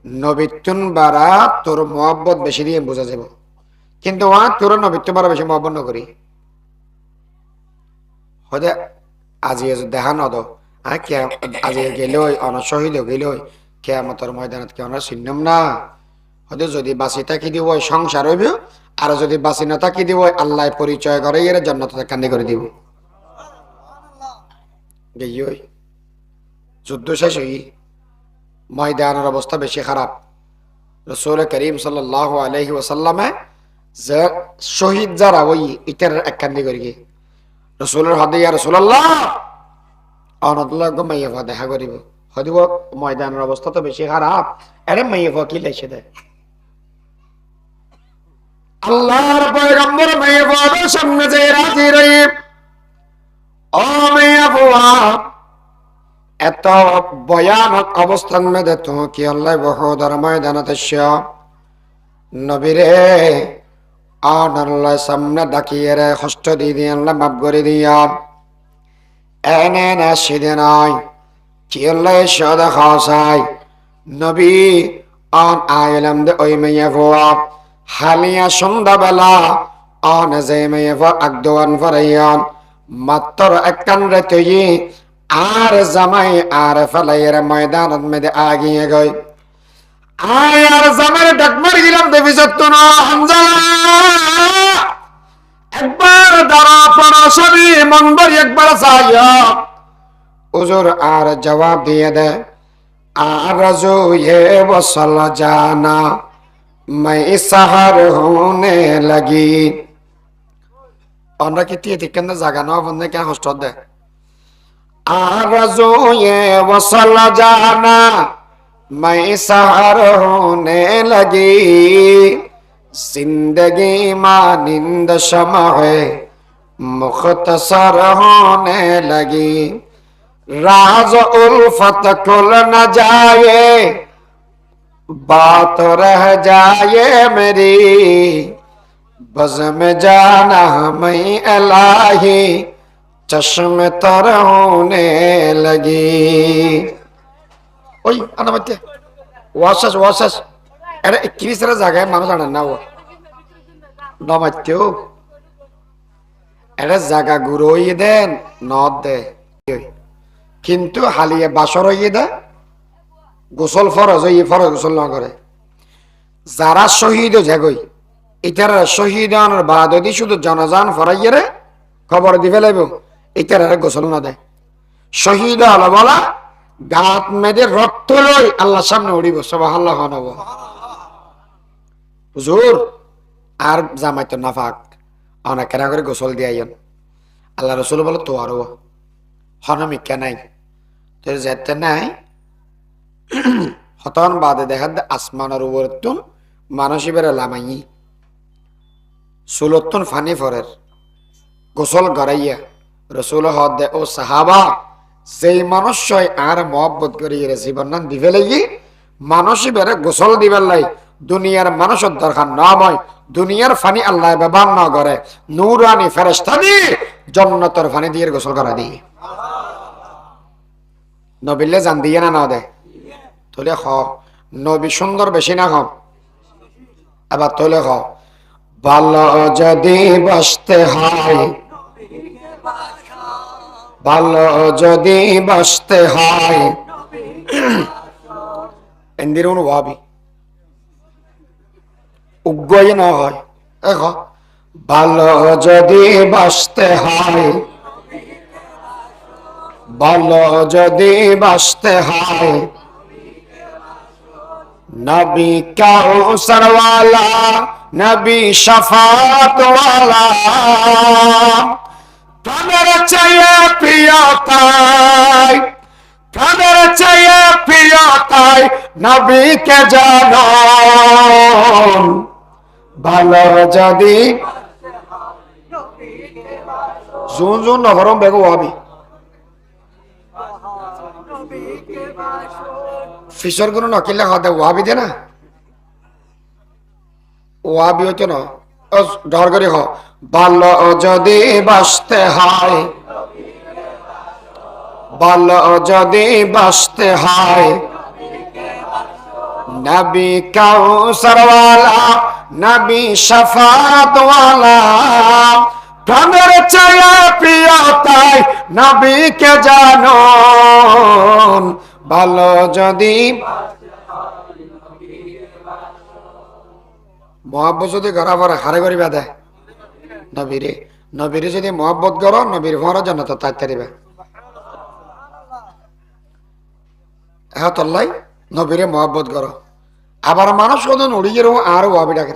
Speaker 1: নবীতুন বারা তোর মহব্বত বেশি দিয়ে বোঝা যাব কিন্তু তোর নবীত্ব বারা বেশি মহব্বত নকরি হয়তো আজি দেখা নদ আজি গেল অনশহীদ গেল কেয়ামতের ময়দানত কে আমরা চিনম না হয়তো যদি বাঁচি থাকি দিব সংসার হইব আর যদি বাঁচি না থাকি দিব আল্লাহ পরিচয় করে এর জান্নাত কান্দি করে দিব যুদ্ধ শেষ হই ময়দানের অবস্থা বেশি খারাপ রাসূল করিম সাল্লাল্লাহু আলাইহি ওয়াসাল্লামে যে শহীদ যারা ওই ইটার এক কান্দি করে গিয়ে রাসূলের হাতে ইয়া রাসূলুল্লাহ আনাদুল্লাহ মাইয়া দেখা করিব হদিব ময়দানের অবস্থা তো বেশি খারাপ আরে মাইয়া কি লেখে দেয় আল্লাহর পয়গম্বর মাইয়াদের সামনে যে রাজি রই ও মাইয়া এত ভয়ানক অবস্থান মধ্যে তো কি আল্লাহ বহুদর ময়দানত নবীরে আল্লাহ সামনে ডাকিয়ে রে কষ্ট দিয়ে দিয়ে আল্লাহ মাফ করে দিয়া এনে না সেদে নাই কি আল্লাহ সাদা খাওয়াই নবী আন আইলাম দে ওই মাইয়া ভুয়া হালিয়া সন্ধ্যাবেলা অন যে মেয়ে আকদোয়ান ফরাইয়ান মাত্র একখান রেতে আর জামাই আর ফেলাইয়ের ময়দানত মেদে আগিয়ে গই আর জামাই ডাক মারি গেলাম দেবী সত্য না হামজালা একবার দাঁড়া পড়া সবই মন ভরি একবার চাইয়া হুজুর আর জবাব দিয়ে দেয় आरज़ू ये वसल जाना मैं सहर होने लगी আমরা কি টিয়ে ঠিক কেন জাগানো বন্ধে কেন কষ্ট দে आरज़ू ये वसल जाना मैं सहर होने लगी जिंदगी मानिंद शम्अ है मुख्तसर होने लगी राज उल्फत खुल न जाए बात रह जाए मेरी बज़ में जाना मैं इलाही चश्म तर होने लगी ওই আনামতে ওয়াসাস এটা কিসের জায়গায় মানুষ জানেন না ও নমাতেও এটা জায়গা গুরোই দেন নদ দে কিন্তু হালিয়ে বাসর হইয়ে দেয় গোসল ফরজ হইয়ে ফরজ গোসল না করে যারা শহীদ জাগই ইতারা শহীদ হওয়ার বাদ যদি শুধু জনজান ফরাইয়ে রে খবর দিবে লাগবে ইতারা গোসল না দেয় শহীদ হলো বলা গাত মেয়েদের রক্ত লই আল্লাহ সামনে উড়িব সুবহানাল্লাহ নব হুজুর আর জামাইতো নাফাক অনেক কেনা করে গোসল দিয়াইন আল্লাহ রসুল বলো তো আরো হনমিকা নাই তোর যেতে নাই হতন বাদে দেখা আসমানের উপর তুন মানুষই বেড়ে লামাই সুলতুন ফানি ফরের গোসল গড়াইয়া রসুল হদ দে ও সাহাবা যেই মানুষ আর মহব্বত করিয়ে জীবন নাম দিবে লাগি মানুষই বেড়ে গোসল দিবার লাই দুনিয়ার মানুষের দরকার নয় দুনিয়ার ফানি আল্লাহ ব্যবহার না করে নূরানি ফেরেশতা দিয়ে জান্নাতের ফানি দিয়ে গোসল করা দিয়ে নবিলে জান দিয়ে না দে তোলে খ নবী সুন্দর বেশি না কম আবার তোলে খ ভালো যদি বাসতে হয় ভালো যদি বাসতে হয় এন্দির অনুভাবী উগ্রই না হয় দেখো ভালো যদি বাসতে হয় ভালো যদি বাসতে হয় নবী কাউসার ওয়ালা নবী শাফাত ওয়ালা প্রাণের চাইয়ে প্রিয় তাই প্রাণের চাইয়ে প্রিয় তাই নবীকে জানো ভালো যদি জুন জুন নগরম বেগো হবি ফিসর গুলো নকিলে খাওয়া ওয়াবি দে না ওয়াবি হইতো না ডর করে হ ভালো যদি বাসতে হয় ভালো যদি বাসতে হয় নবী কাউসার ওয়ালা নবী শাফাত ওয়ালা প্রাণের চাইয়া প্রিয় তাই নবীকে জানো ভালো যদি মহাব্বত যদি গড়া পরে হারে করিবা দে নবীরে নবীরে যদি মহাব্বত করো নবীর ভরা জান্নাত তাই তারিবা হ্যাঁ তল্লাই নবীরে মহাব্বত করো আবার মানুষ কত উড়িয়ে আর ওয়াবি ডাকে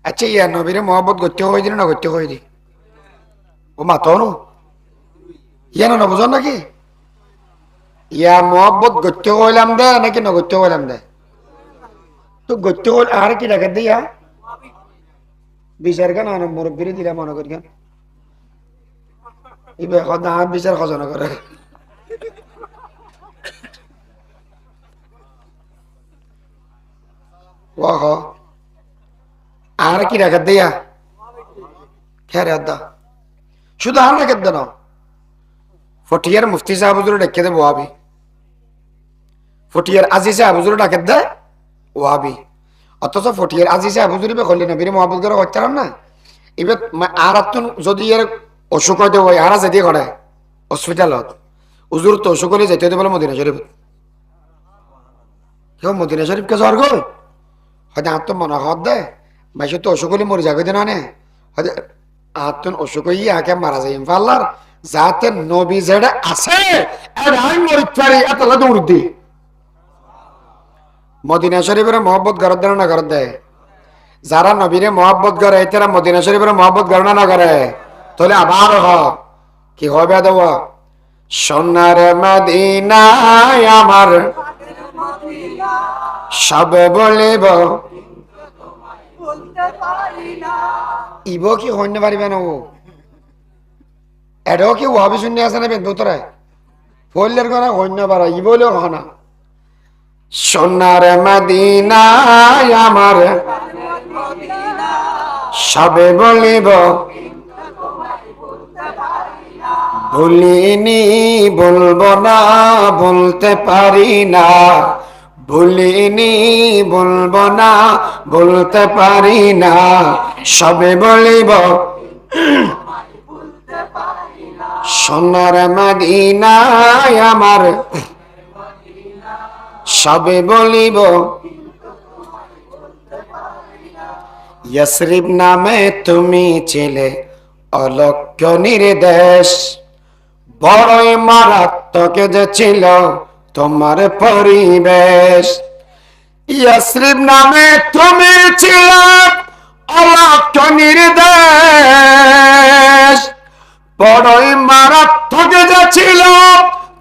Speaker 1: আচ্ছা ইয়া নবীরে মহাব্বত করতে হয়ে দিন না করতে হয়ে দি ও মাতো নো ইয়া না বুঝো নাকি ইয়া মহাব্বত করতে হইলাম দে নাকি নগত্য হইলাম দে তো গত্য হল আর কি ডাকে দিয়া বিচার কেন মুরব্বীরে দিলাম মনে করি কেন এবার হাত বিচার খজনা করে ওহ আর কি রাখাত দিয়া খেয়ার আদা শুধু আর রাখাত দেন ফটিয়ার মুফতি সাহেব হুজুর ডেকে দেব ওয়াবি ফটিয়ার আজি সাহেব হুজুর ডাকে দে ওয়াবি অথচ ফটিয়ার আজি সাহেব হুজুর বে কইলি নবীর মহব্বত করে করতাম না এবার আর আত্মন যদি এর অসুখ হইতে হয় আর যেতে করে হসপিটালত হুজুর তো অসুখ হলে যেতে হতে বলে মদিনা শরীফ কেউ মদিনা শরীফকে জ্বর গো হয়তো আত্ম মনে হত দে মাইসে তো অসুখ হলে মরে যাবে না হয়তো আত্মন অসুখ হইয়া আকে মারা যায় ইনফাল্লার যাতে নবী যেটা আছে এটা আমি মরিত পারি এত দৌড় দি মদিনা শরীফের মহব্বত গরত দেয় না গরত দেয় যারা নবীরে মহব্বত করে তারা মদিনা শরীফের মহব্বত করে না করে তাহলে আবার কি হবে দেওয়া সোনার মদিনায় আমার সবে বলিব ইব কি হইন পারিবে না ও এটাও কি ওয়াবি শূন্য আছে না বেন্দুতরায় ফলের কথা হইন পারা ই বলেও না সোনার মদিনায় আমার সবে বলিব ভুলিনি বলবো না বলতে পারি না ভুলিনি বলবো না বলতে পারি না সবে বলিব সোনার মদিনায় আমার সবে বলিব ইয়াসরিব নামে তুমি ছিলে অলক্ষ নির্দেশ বড়ই মারাত্মক যে ছিল তোমার পরিবেশ ইয়াসরিব নামে তুমি ছিলে অলক্ষ নির্দেশ বড়ই মারাত্মক যে ছিল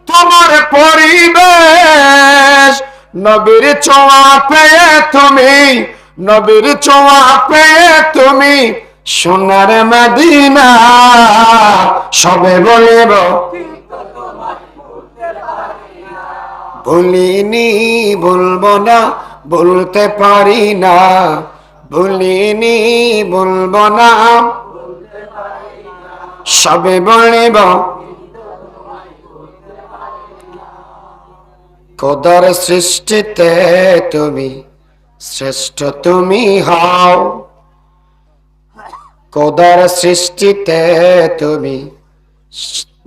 Speaker 1: তোমার পরিবেশ নবীর ছোঁয়া পেয়ে তুমি নবীর ছোঁয়া পেয়ে তুমি সোনার মদিনা সবে বলিব ভুলিনি বলবো না বলতে পারি না ভুলিনি বলবো না সবে বলিব খোদার সৃষ্টিতে তুমি শ্রেষ্ঠ তুমি হও খোদার সৃষ্টিতে তুমি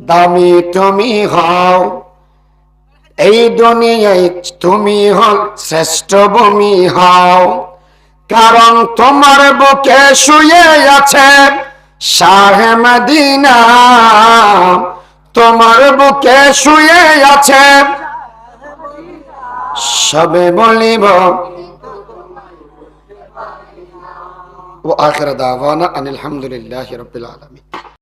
Speaker 1: দামি তুমি হও এই দুনিয়ায় তুমি হল শ্রেষ্ঠ ভূমি হও কারণ তোমার বুকে শুয়ে আছে শাহে মদিনা তোমার বুকে শুয়ে আছে সবে বলিব ও আখির দাওয়ানা আনিল হামদুলিল্লাহি রাব্বিল আলামিন।